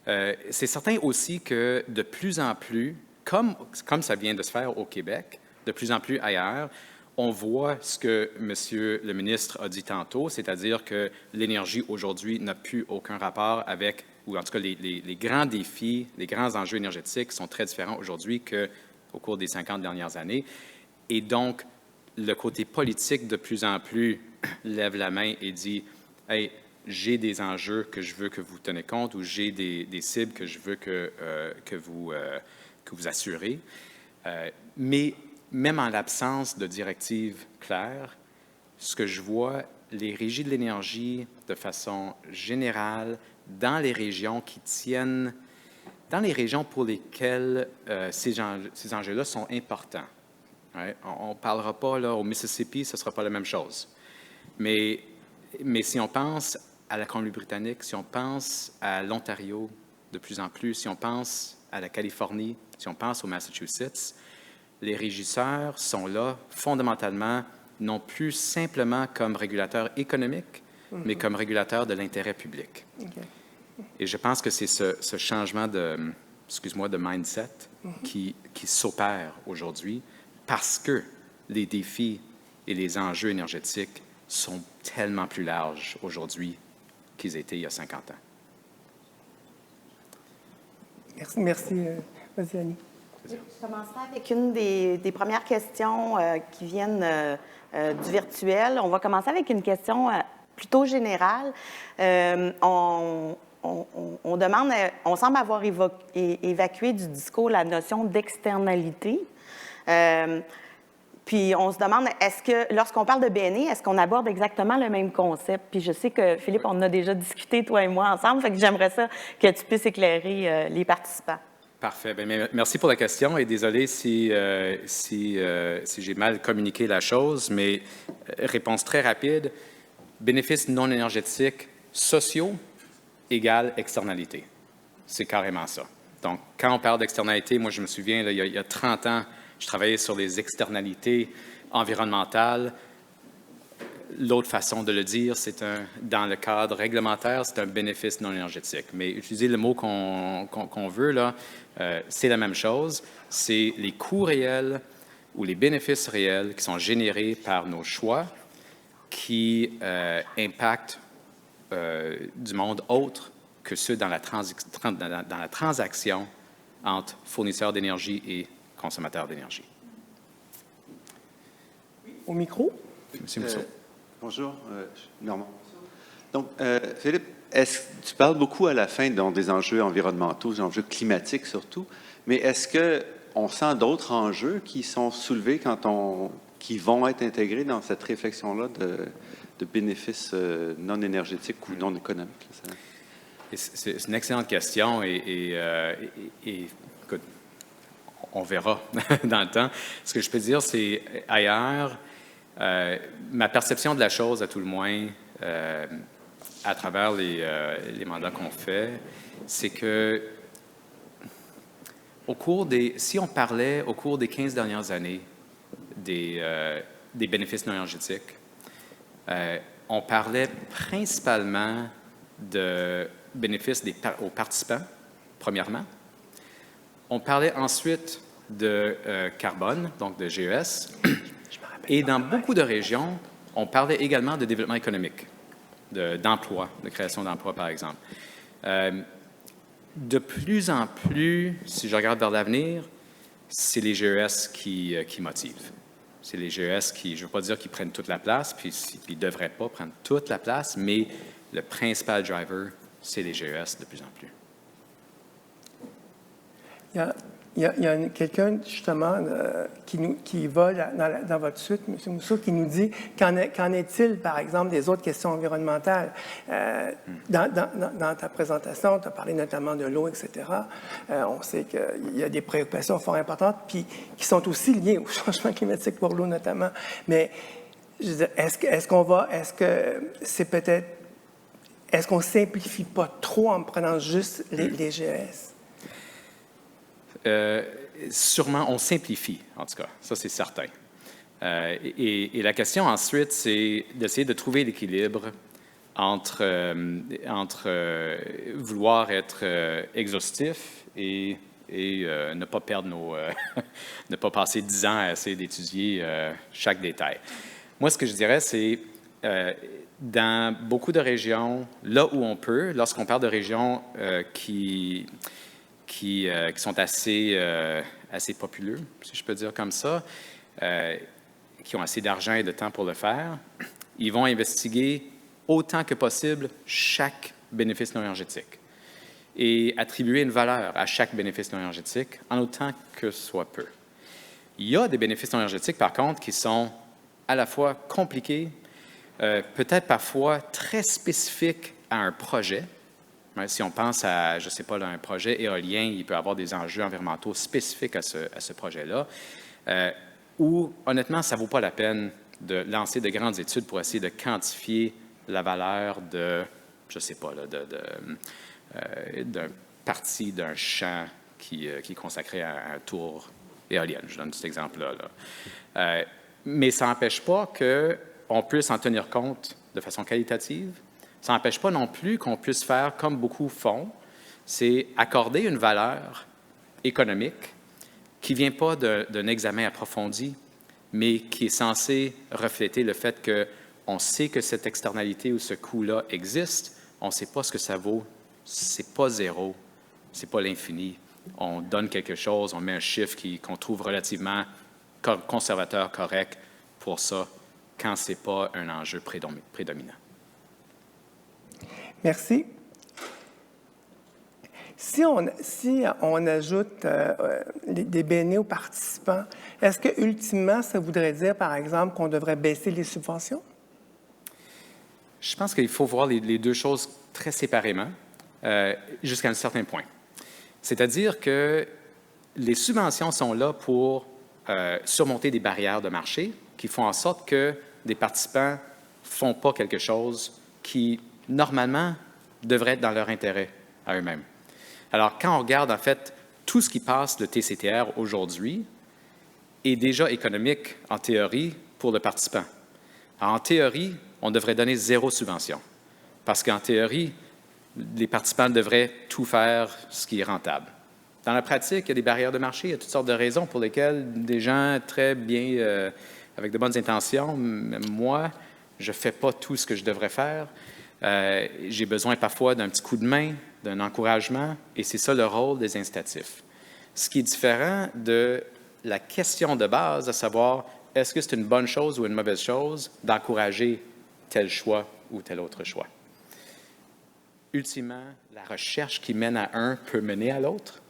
C'est certain aussi que de plus en plus, comme ça vient de se faire au Québec, de plus en plus ailleurs, on voit ce que M. le ministre a dit tantôt, c'est-à-dire que l'énergie aujourd'hui n'a plus aucun rapport avec, ou en tout cas les grands défis, les grands enjeux énergétiques sont très différents aujourd'hui qu'au cours des 50 dernières années. Et donc, le côté politique de plus en plus lève la main et dit « Hey, j'ai des enjeux que je veux que vous tenez compte ou j'ai des cibles que je veux que vous assurez. » Mais même en l'absence de directives claires, ce que je vois, les régies de l'énergie, de façon générale, dans les régions dans les régions pour lesquelles ces enjeux-là sont importants. Ouais? On ne parlera pas, là, au Mississippi, ce ne sera pas la même chose. Mais si on pense à la Colombie-Britannique, si on pense à l'Ontario de plus en plus, si on pense à la Californie, si on pense au Massachusetts, les régisseurs sont là fondamentalement non plus simplement comme régulateurs économiques, mais comme régulateurs de l'intérêt public. Okay. Et je pense que c'est ce changement de mindset qui s'opère aujourd'hui parce que les défis et les enjeux énergétiques sont tellement plus larges aujourd'hui qu'ils étaient il y a 50 ans. Merci. Vas-y, Annie. Je commencerai avec une des premières questions qui viennent du virtuel. On va commencer avec une question plutôt générale. On demande, on semble avoir évacué du discours la notion d'externalité. Puis on se demande, est-ce que, lorsqu'on parle de BNE, est-ce qu'on aborde exactement le même concept? Puis je sais que, Philippe, on en a déjà discuté, toi et moi, ensemble, fait que j'aimerais ça que tu puisses éclairer les participants. Parfait. Bien, merci pour la question et désolé si j'ai mal communiqué la chose, mais réponse très rapide. Bénéfices non énergétiques sociaux égale externalité. C'est carrément ça. Donc, quand on parle d'externalité, moi, je me souviens, là, il y a 30 ans, je travaillais sur les externalités environnementales. L'autre façon de le dire, c'est dans le cadre réglementaire, c'est un bénéfice non énergétique. Mais utiliser le mot qu'on veut, là, c'est la même chose. C'est les coûts réels ou les bénéfices réels qui sont générés par nos choix qui impactent du monde autre que ceux dans la transaction entre fournisseurs d'énergie et consommateurs d'énergie. Au micro. Monsieur Mousseau. Bonjour, Normand. Donc, Philippe, tu parles beaucoup à la fin des enjeux environnementaux, des enjeux climatiques surtout, mais est-ce qu'on sent d'autres enjeux qui sont soulevés qui vont être intégrés dans cette réflexion-là de bénéfices non énergétiques ou non économiques? C'est une excellente question et écoute, on verra dans le temps. Ce que je peux dire, c'est ailleurs, ma perception de la chose, à tout le moins, à travers les mandats qu'on fait, c'est que si on parlait au cours des 15 dernières années des bénéfices non énergétiques, on parlait principalement de bénéfices aux participants, premièrement. On parlait ensuite de carbone, donc de GES. Et dans beaucoup de régions, on parlait également de développement économique, d'emploi, de création d'emplois, par exemple. De plus en plus, si je regarde vers l'avenir, c'est les GES qui motivent. C'est les GES qui, je ne veux pas dire qu'ils prennent toute la place, puis ils ne devraient pas prendre toute la place, mais le principal driver, c'est les GES de plus en plus. Il y a quelqu'un, justement, qui va dans votre suite, M. Mousseau, qui nous dit qu'en est-il, par exemple, des autres questions environnementales? Dans ta présentation, tu as parlé notamment de l'eau, etc. On sait qu'il y a des préoccupations fort importantes, puis qui sont aussi liées au changement climatique pour l'eau, notamment. Mais je veux dire, est-ce qu'on ne simplifie pas trop en prenant juste les GES? Sûrement, on simplifie, en tout cas. Ça, c'est certain. Et la question ensuite, c'est d'essayer de trouver l'équilibre entre vouloir être exhaustif et ne pas perdre ne pas passer 10 ans à essayer d'étudier chaque détail. Moi, ce que je dirais, c'est dans beaucoup de régions, là où on peut, lorsqu'on parle de régions qui sont assez populeux, si je peux dire comme ça, qui ont assez d'argent et de temps pour le faire, ils vont investiguer autant que possible chaque bénéfice non énergétique et attribuer une valeur à chaque bénéfice non énergétique en autant que soit peu. Il y a des bénéfices non énergétiques, par contre, qui sont à la fois compliqués, peut-être parfois très spécifiques à un projet. Si on pense à, je ne sais pas, là, un projet éolien, il peut y avoir des enjeux environnementaux spécifiques à ce projet-là, où, honnêtement, ça ne vaut pas la peine de lancer de grandes études pour essayer de quantifier la valeur de, je ne sais pas, d'une partie d'un champ qui est consacré à un tour éolien. Je donne cet exemple-là. Mais ça n'empêche pas qu'on puisse en tenir compte de façon qualitative. Ça n'empêche pas non plus qu'on puisse faire comme beaucoup font, c'est accorder une valeur économique qui ne vient pas d'un examen approfondi, mais qui est censé refléter le fait qu'on sait que cette externalité ou ce coût-là existe, on ne sait pas ce que ça vaut, c'est pas zéro, c'est pas l'infini. On donne quelque chose, on met un chiffre qu'on trouve relativement conservateur, correct pour ça, quand ce n'est pas un enjeu prédominant. Merci. Si on ajoute des béné aux participants, est-ce que ultimement, ça voudrait dire, par exemple, qu'on devrait baisser les subventions? Je pense qu'il faut voir les deux choses très séparément, jusqu'à un certain point. C'est-à-dire que les subventions sont là pour surmonter des barrières de marché qui font en sorte que des participants ne font pas quelque chose qui, normalement, devrait être dans leur intérêt à eux-mêmes. Alors, quand on regarde, en fait, tout ce qui passe de TCTR aujourd'hui est déjà économique, en théorie, pour le participant. Alors, en théorie, on devrait donner 0 subvention, parce qu'en théorie, les participants devraient tout faire ce qui est rentable. Dans la pratique, il y a des barrières de marché, il y a toutes sortes de raisons pour lesquelles des gens très bien, avec de bonnes intentions, même moi, je ne fais pas tout ce que je devrais faire. J'ai besoin parfois d'un petit coup de main, d'un encouragement, et c'est ça le rôle des incitatifs. Ce qui est différent de la question de base, à savoir, est-ce que c'est une bonne chose ou une mauvaise chose d'encourager tel choix ou tel autre choix? Ultimement, la recherche qui mène à un peut mener à l'autre,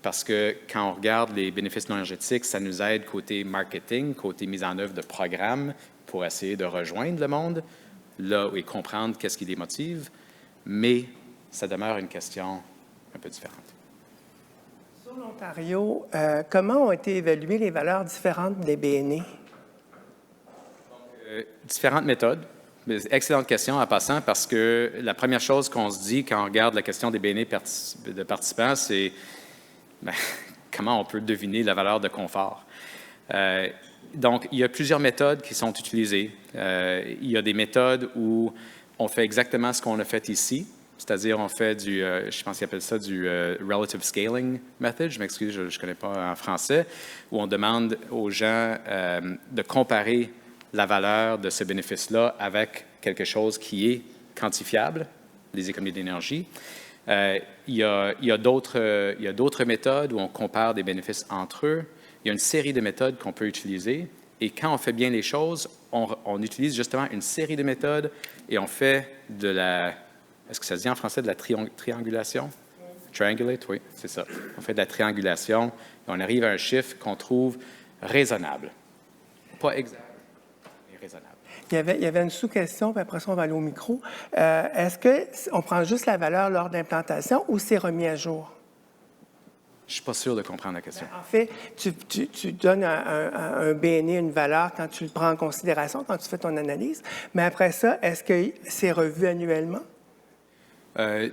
parce que quand on regarde les bénéfices non énergétiques, ça nous aide côté marketing, côté mise en œuvre de programmes pour essayer de rejoindre le monde, là, et comprendre qu'est-ce qui les motive, mais ça demeure une question un peu différente. Sur En Ontario, comment ont été évaluées les valeurs différentes des BNE? Différentes méthodes. Excellente question en passant, parce que la première chose qu'on se dit quand on regarde la question des BNE de participants, c'est comment on peut deviner la valeur de confort. Donc, il y a plusieurs méthodes qui sont utilisées. Il y a des méthodes où on fait exactement ce qu'on a fait ici, c'est-à-dire on fait du, je pense qu'ils appellent ça du relative scaling method, je m'excuse, je ne connais pas en français, où on demande aux gens de comparer la valeur de ce bénéfice-là avec quelque chose qui est quantifiable, les économies d'énergie. Il y a d'autres méthodes où on compare des bénéfices entre eux. Il y a une série de méthodes qu'on peut utiliser. Et quand on fait bien les choses, on utilise justement une série de méthodes et on fait de la... Est-ce que ça se dit en français de la triangulation? Triangulate, oui, c'est ça. On fait de la triangulation et on arrive à un chiffre qu'on trouve raisonnable. Pas exact, mais raisonnable. Il y avait une sous-question, puis après ça, on va aller au micro. Est-ce qu'on prend juste la valeur lors d'implantation ou c'est remis à jour? Je ne suis pas sûr de comprendre la question. En fait, tu donnes un BNE une valeur quand tu le prends en considération, quand tu fais ton analyse, mais après ça, est-ce que c'est revu annuellement?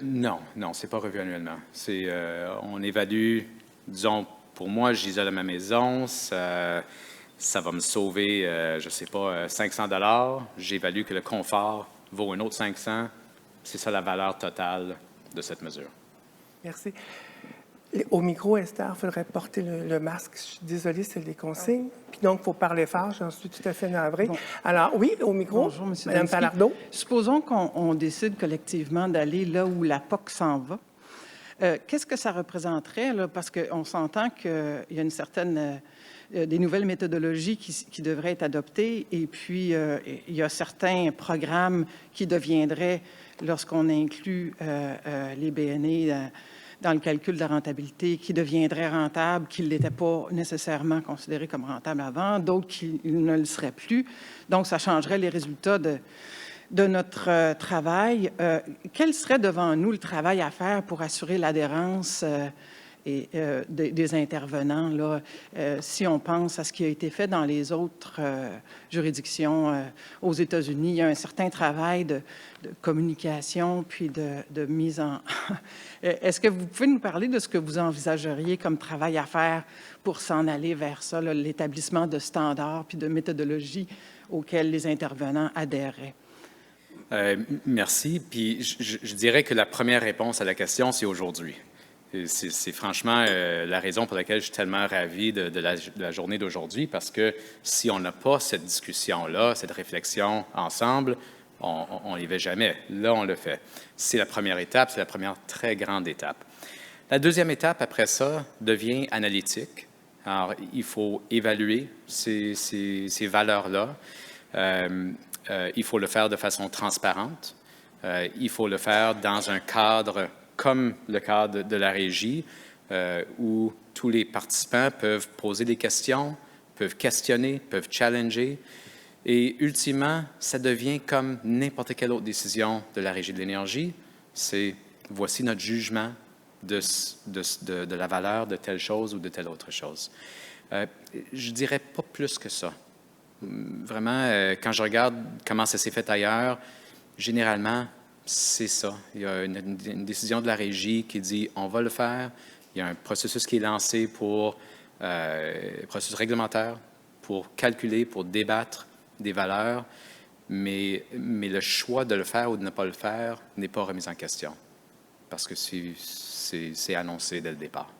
Non, ce n'est pas revu annuellement. On évalue, disons, pour moi, j'isole ma maison, ça va me sauver, je ne sais pas, 500 $. J'évalue que le confort vaut un autre 500. C'est ça la valeur totale de cette mesure. Merci. Au micro, Esther, il faudrait porter le masque. Je suis désolée, c'est des consignes. Puis donc, il faut parler fort, j'en suis tout à fait navrée. Bon. Alors, oui, au micro, bonjour, M. Mme Falardeau. Supposons qu'on décide collectivement d'aller là où la POC s'en va. Qu'est-ce que ça représenterait, là? Parce qu'on s'entend qu'il y a une certaine... des nouvelles méthodologies qui devraient être adoptées, et puis il y a certains programmes qui deviendraient, lorsqu'on inclut les BNE dans le calcul de la rentabilité, qui deviendraient rentables, qui ne l'étaient pas nécessairement considérés comme rentables avant, d'autres qui ne le seraient plus. Donc, ça changerait les résultats de notre travail. Quel serait devant nous le travail à faire pour assurer l'adhérence des intervenants, là, si on pense à ce qui a été fait dans les autres juridictions aux États-Unis? Il y a un certain travail de communication puis de mise en... Est-ce que vous pouvez nous parler de ce que vous envisageriez comme travail à faire pour s'en aller vers ça, l'établissement de standards puis de méthodologies auxquelles les intervenants adhéreraient? Merci. Puis je dirais que la première réponse à la question, c'est aujourd'hui. C'est franchement la raison pour laquelle je suis tellement ravi de la journée d'aujourd'hui, parce que si on n'a pas cette discussion-là, cette réflexion ensemble, on n'y va jamais. Là, on le fait. C'est la première étape, c'est la première très grande étape. La deuxième étape, après ça, devient analytique. Alors, il faut évaluer ces valeurs-là. Il faut le faire de façon transparente. Il faut le faire dans un cadre comme le cadre de la régie, où tous les participants peuvent poser des questions, peuvent questionner, peuvent challenger. Et ultimement, ça devient comme n'importe quelle autre décision de la Régie de l'énergie. C'est voici notre jugement de la valeur de telle chose ou de telle autre chose. Je dirais pas plus que ça. Vraiment, quand je regarde comment ça s'est fait ailleurs, généralement, c'est ça. Il y a une décision de la Régie qui dit on va le faire. Il y a un processus qui est lancé pour processus réglementaire, pour calculer, pour débattre des valeurs, mais le choix de le faire ou de ne pas le faire n'est pas remis en question, parce que c'est annoncé dès le départ.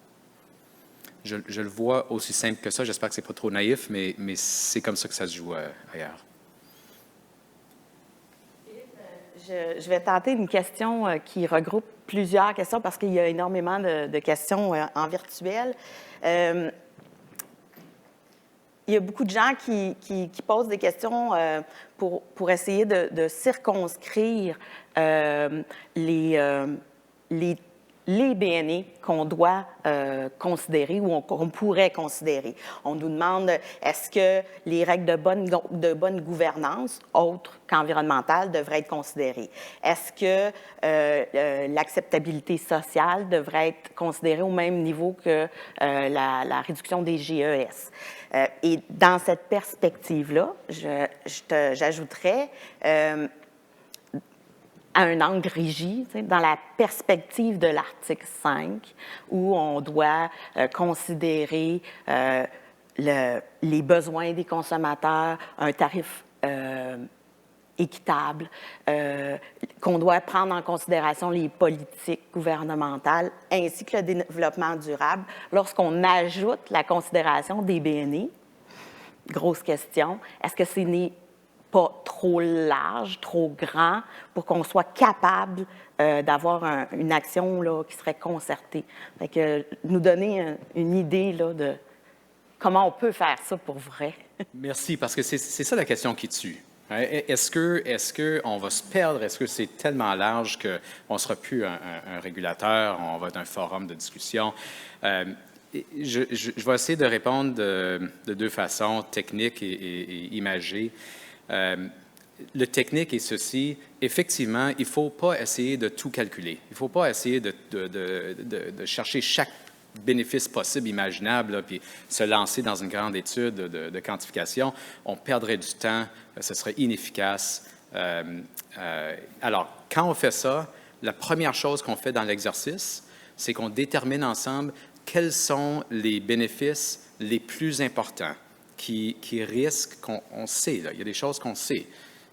Je le vois aussi simple que ça. J'espère que ce n'est pas trop naïf, mais c'est comme ça que ça se joue ailleurs. Je vais tenter une question qui regroupe plusieurs questions parce qu'il y a énormément de questions en virtuel. Il y a beaucoup de gens qui posent des questions pour essayer de circonscrire les les BNE qu'on doit considérer ou qu'on pourrait considérer. On nous demande, est-ce que les règles de bonne gouvernance, autres qu'environnementales, devraient être considérées? Est-ce que l'acceptabilité sociale devrait être considérée au même niveau que la réduction des GES? Et dans cette perspective-là, j'ajouterais à un angle rigide, dans la perspective de l'article 5, où on doit considérer les besoins des consommateurs, un tarif équitable, qu'on doit prendre en considération les politiques gouvernementales ainsi que le développement durable. Lorsqu'on ajoute la considération des BNE, grosse question, est-ce que c'est pas trop large, trop grand pour qu'on soit capable d'avoir une action là, qui serait concertée? Fait que, nous donner une idée là, de comment on peut faire ça pour vrai. Merci, parce que c'est ça la question qui tue. Est-ce qu'on va se perdre? Est-ce que c'est tellement large qu'on ne sera plus un régulateur, on va être un forum de discussion? Je vais essayer de répondre de deux façons, technique et imagée. Le technique est ceci, effectivement, il ne faut pas essayer de tout calculer. Il ne faut pas essayer de chercher chaque bénéfice possible, imaginable, là, puis se lancer dans une grande étude de quantification. On perdrait du temps, ce serait inefficace. Alors, quand on fait ça, la première chose qu'on fait dans l'exercice, c'est qu'on détermine ensemble quels sont les bénéfices les plus importants qui risquent, qu'on sait, là, il y a des choses qu'on sait.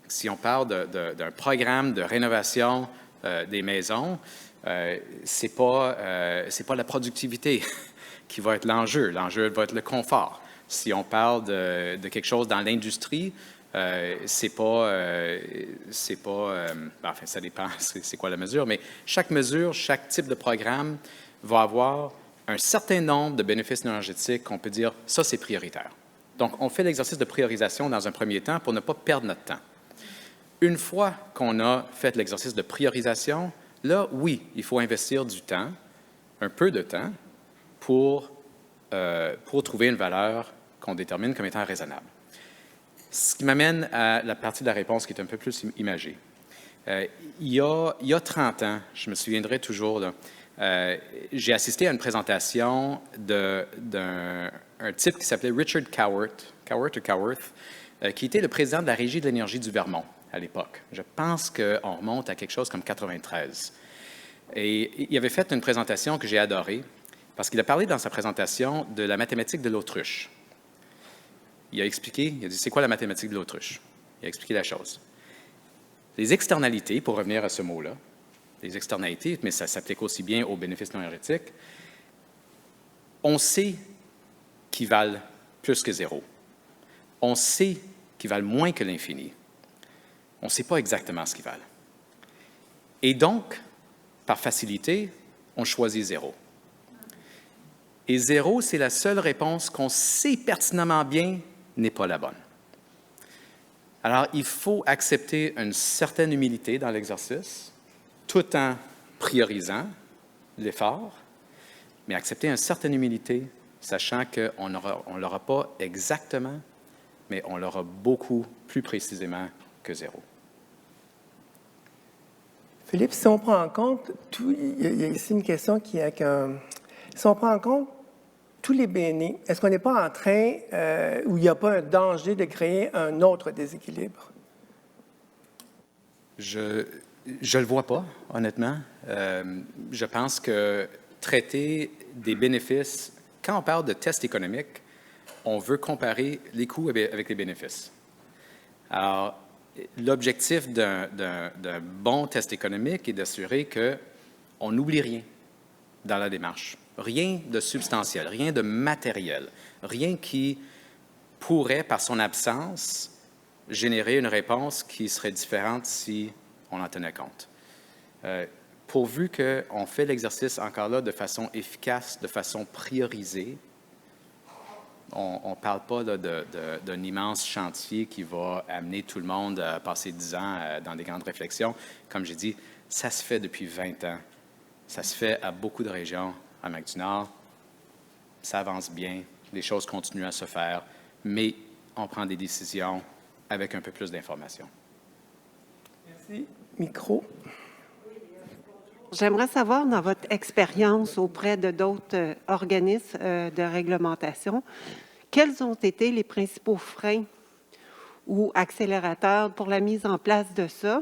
Si on parle d'un programme de rénovation des maisons, c'est pas la productivité qui va être l'enjeu. L'enjeu va être le confort. Si on parle de quelque chose dans l'industrie, enfin, ça dépend, c'est quoi la mesure, mais chaque mesure, chaque type de programme va avoir un certain nombre de bénéfices énergétiques qu'on peut dire, ça, c'est prioritaire. Donc, on fait l'exercice de priorisation dans un premier temps pour ne pas perdre notre temps. Une fois qu'on a fait l'exercice de priorisation, là, oui, il faut investir du temps, un peu de temps, pour trouver une valeur qu'on détermine comme étant raisonnable. Ce qui m'amène à la partie de la réponse qui est un peu plus imagée. Il y a 30 ans, je me souviendrai toujours, là, j'ai assisté à une présentation d'un type qui s'appelait Richard Coworth, qui était le président de la Régie de l'énergie du Vermont à l'époque. Je pense qu'on remonte à quelque chose comme 93. Et il avait fait une présentation que j'ai adorée parce qu'il a parlé dans sa présentation de la mathématique de l'autruche. Il a expliqué, il a dit, c'est quoi la mathématique de l'autruche? Il a expliqué la chose. Les externalités, pour revenir à ce mot-là, les externalités, mais ça s'applique aussi bien aux bénéfices non énergétiques, on sait qu'ils valent plus que zéro. On sait qu'ils valent moins que l'infini. On ne sait pas exactement ce qu'ils valent. Et donc, par facilité, on choisit zéro. Et zéro, c'est la seule réponse qu'on sait pertinemment bien n'est pas la bonne. Alors, il faut accepter une certaine humilité dans l'exercice, tout en priorisant l'effort, mais accepter une certaine humilité, sachant qu'on ne l'aura pas exactement, mais on l'aura beaucoup plus précisément que zéro. Philippe, si on prend en compte, il y a ici une question qui est si on prend en compte tous les BNE, est-ce qu'on n'est pas en train, où il n'y a pas un danger de créer un autre déséquilibre? Je ne le vois pas, honnêtement. Je pense que traiter des bénéfices, quand on parle de tests économiques, on veut comparer les coûts avec les bénéfices. Alors, l'objectif d'un bon test économique est d'assurer qu'on n'oublie rien dans la démarche. Rien de substantiel, rien de matériel, rien qui pourrait, par son absence, générer une réponse qui serait différente si on en tenait compte. Pourvu qu'on fait l'exercice encore là de façon efficace, de façon priorisée, on ne parle pas d'un immense chantier qui va amener tout le monde à passer 10 ans dans des grandes réflexions. Comme j'ai dit, ça se fait depuis 20 ans. Ça se fait à beaucoup de régions en Amérique du Nord. Ça avance bien, les choses continuent à se faire, mais on prend des décisions avec un peu plus d'informations. Merci. Micro. J'aimerais savoir, dans votre expérience auprès de d'autres organismes de réglementation, quels ont été les principaux freins ou accélérateurs pour la mise en place de ça?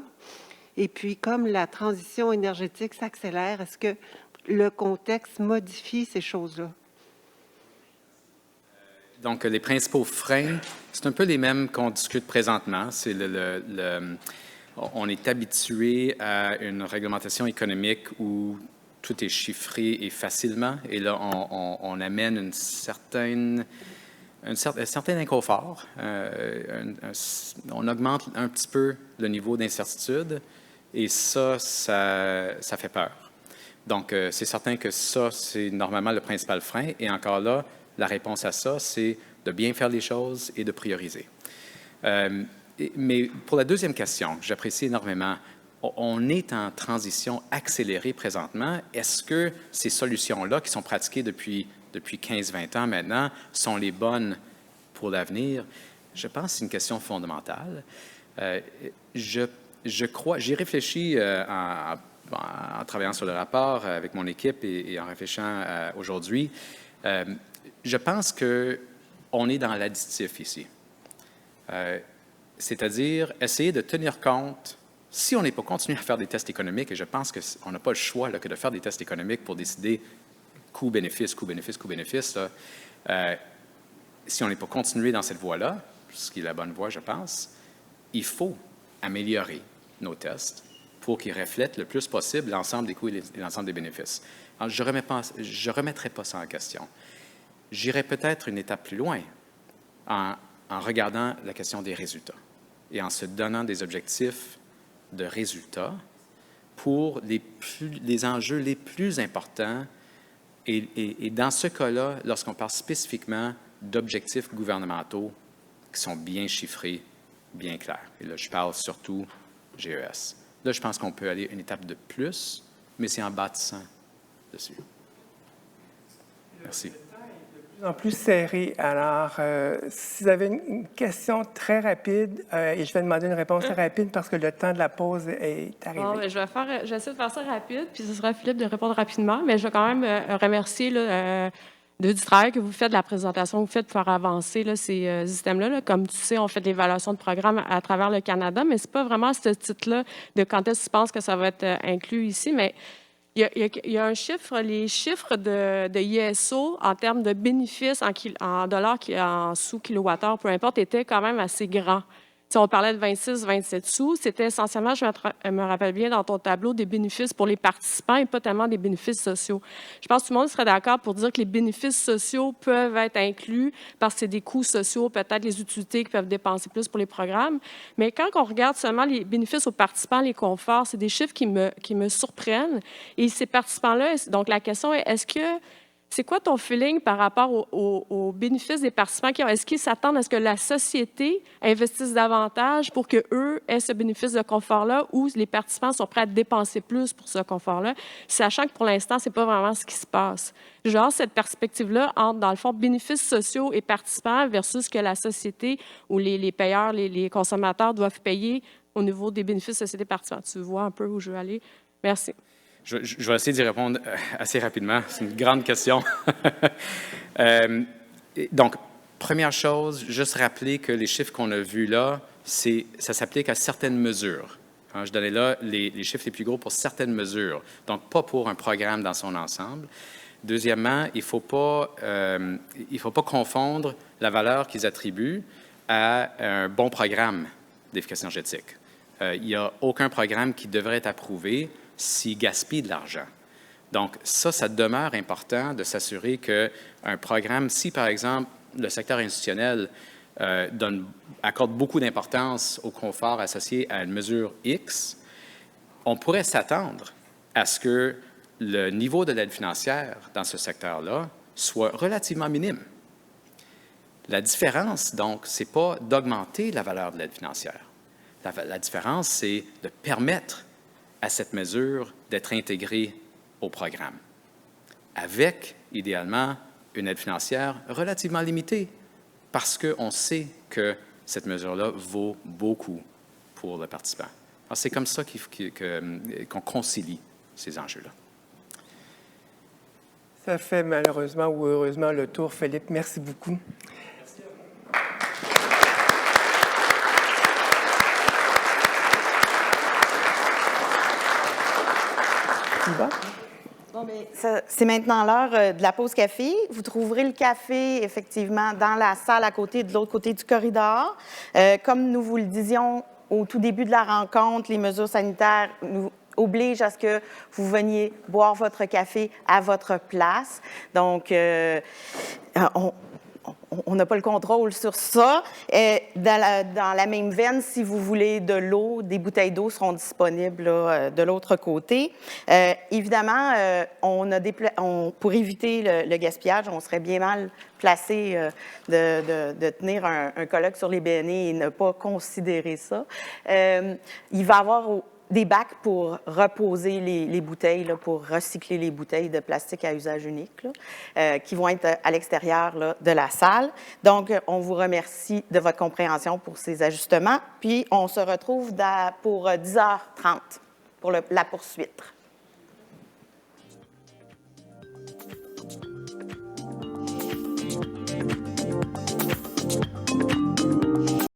Et puis, comme la transition énergétique s'accélère, est-ce que le contexte modifie ces choses-là? Donc, les principaux freins, c'est un peu les mêmes qu'on discute présentement. C'est on est habitué à une réglementation économique où tout est chiffré et facilement. Et là, on amène un certain inconfort. On augmente un petit peu le niveau d'incertitude et ça fait peur. Donc, c'est certain que ça, c'est normalement le principal frein. Et encore là, la réponse à ça, c'est de bien faire les choses et de prioriser. Mais pour la deuxième question, j'apprécie énormément, on est en transition accélérée présentement. Est-ce que ces solutions-là qui sont pratiquées depuis 15-20 ans maintenant sont les bonnes pour l'avenir? Je pense que c'est une question fondamentale. Je crois, j'y réfléchis en travaillant sur le rapport avec mon équipe et en réfléchissant aujourd'hui. Je pense qu'on est dans l'additif ici. C'est-à-dire essayer de tenir compte, si on n'est pas continué à faire des tests économiques, et je pense qu'on n'a pas le choix là, que de faire des tests économiques pour décider coût-bénéfice, coût-bénéfice, coût-bénéfice, si on n'est pas continué dans cette voie-là, ce qui est la bonne voie, je pense, il faut améliorer nos tests pour qu'ils reflètent le plus possible l'ensemble des coûts et l'ensemble des bénéfices. Alors, je ne remettrai pas ça en question. J'irai peut-être une étape plus loin en regardant la question des résultats et en se donnant des objectifs de résultats pour les enjeux les plus importants. Et dans ce cas-là, lorsqu'on parle spécifiquement d'objectifs gouvernementaux qui sont bien chiffrés, bien clairs. Et là, je parle surtout GES. Là, je pense qu'on peut aller une étape de plus, mais c'est en bâtissant dessus. Merci. De plus en plus serré. Alors, si vous avez une question très rapide, et je vais demander une réponse très rapide parce que le temps de la pause est arrivé. Bon, je vais essayer de faire ça rapide, puis ce sera à Philippe de répondre rapidement, mais je vais quand même remercier du travail que vous faites, de la présentation que vous faites pour faire avancer là, ces systèmes-là. Là. Comme tu sais, on fait de l'évaluation de programmes à travers le Canada, mais ce n'est pas vraiment à ce titre-là de quand est-ce que tu penses que ça va être inclus ici, mais il y a un chiffre, les chiffres de ISO en termes de bénéfices en dollars, en sous-kilowattheure, peu importe, étaient quand même assez grands. Si on parlait de 26-27 sous, c'était essentiellement, je me rappelle bien dans ton tableau, des bénéfices pour les participants et pas tellement des bénéfices sociaux. Je pense que tout le monde serait d'accord pour dire que les bénéfices sociaux peuvent être inclus parce que c'est des coûts sociaux, peut-être les utilités qui peuvent dépenser plus pour les programmes. Mais quand on regarde seulement les bénéfices aux participants, les conforts, c'est des chiffres qui me surprennent. Et ces participants-là, donc la question est, c'est quoi ton feeling par rapport aux bénéfices des participants? Est-ce qu'ils s'attendent à ce que la société investisse davantage pour qu'eux aient ce bénéfice de confort-là ou les participants sont prêts à dépenser plus pour ce confort-là, sachant que pour l'instant, ce n'est pas vraiment ce qui se passe? Genre, cette perspective-là entre, dans le fond, bénéfices sociaux et participants versus ce que la société ou les payeurs, les consommateurs doivent payer au niveau des bénéfices société participants. Tu vois un peu où je veux aller? Merci. Je vais essayer d'y répondre assez rapidement. C'est une grande question. Donc, première chose, juste rappeler que les chiffres qu'on a vus là, ça s'applique à certaines mesures. Je donnais là les chiffres les plus gros pour certaines mesures, donc pas pour un programme dans son ensemble. Deuxièmement, il ne faut pas confondre la valeur qu'ils attribuent à un bon programme d'efficacité énergétique. Il n'y a aucun programme qui devrait être approuvé s'il gaspille de l'argent. Donc, ça demeure important de s'assurer qu'un programme, si par exemple le secteur institutionnel accorde beaucoup d'importance au confort associé à une mesure X, on pourrait s'attendre à ce que le niveau de l'aide financière dans ce secteur-là soit relativement minime. La différence, donc, ce n'est pas d'augmenter la valeur de l'aide financière. La différence, c'est de permettre à cette mesure d'être intégrée au programme, avec, idéalement, une aide financière relativement limitée, parce qu'on sait que cette mesure-là vaut beaucoup pour le participant. Alors, c'est comme ça qu'on concilie ces enjeux-là. Ça fait malheureusement ou heureusement le tour, Philippe. Merci beaucoup. Bon, c'est maintenant l'heure de la pause café. Vous trouverez le café, effectivement, dans la salle à côté, de l'autre côté du corridor. Comme nous vous le disions au tout début de la rencontre, les mesures sanitaires nous obligent à ce que vous veniez boire votre café à votre place. Donc, on n'a pas le contrôle sur ça. Dans la même veine, si vous voulez de l'eau, des bouteilles d'eau seront disponibles là, de l'autre côté. Évidemment, pour éviter le gaspillage, on serait bien mal placé de tenir un colloque sur les BNE et ne pas considérer ça. Il va y avoir des bacs pour reposer les bouteilles, là, pour recycler les bouteilles de plastique à usage unique, là, qui vont être à l'extérieur là, de la salle. Donc, on vous remercie de votre compréhension pour ces ajustements. Puis, on se retrouve pour 10h30 pour la poursuite.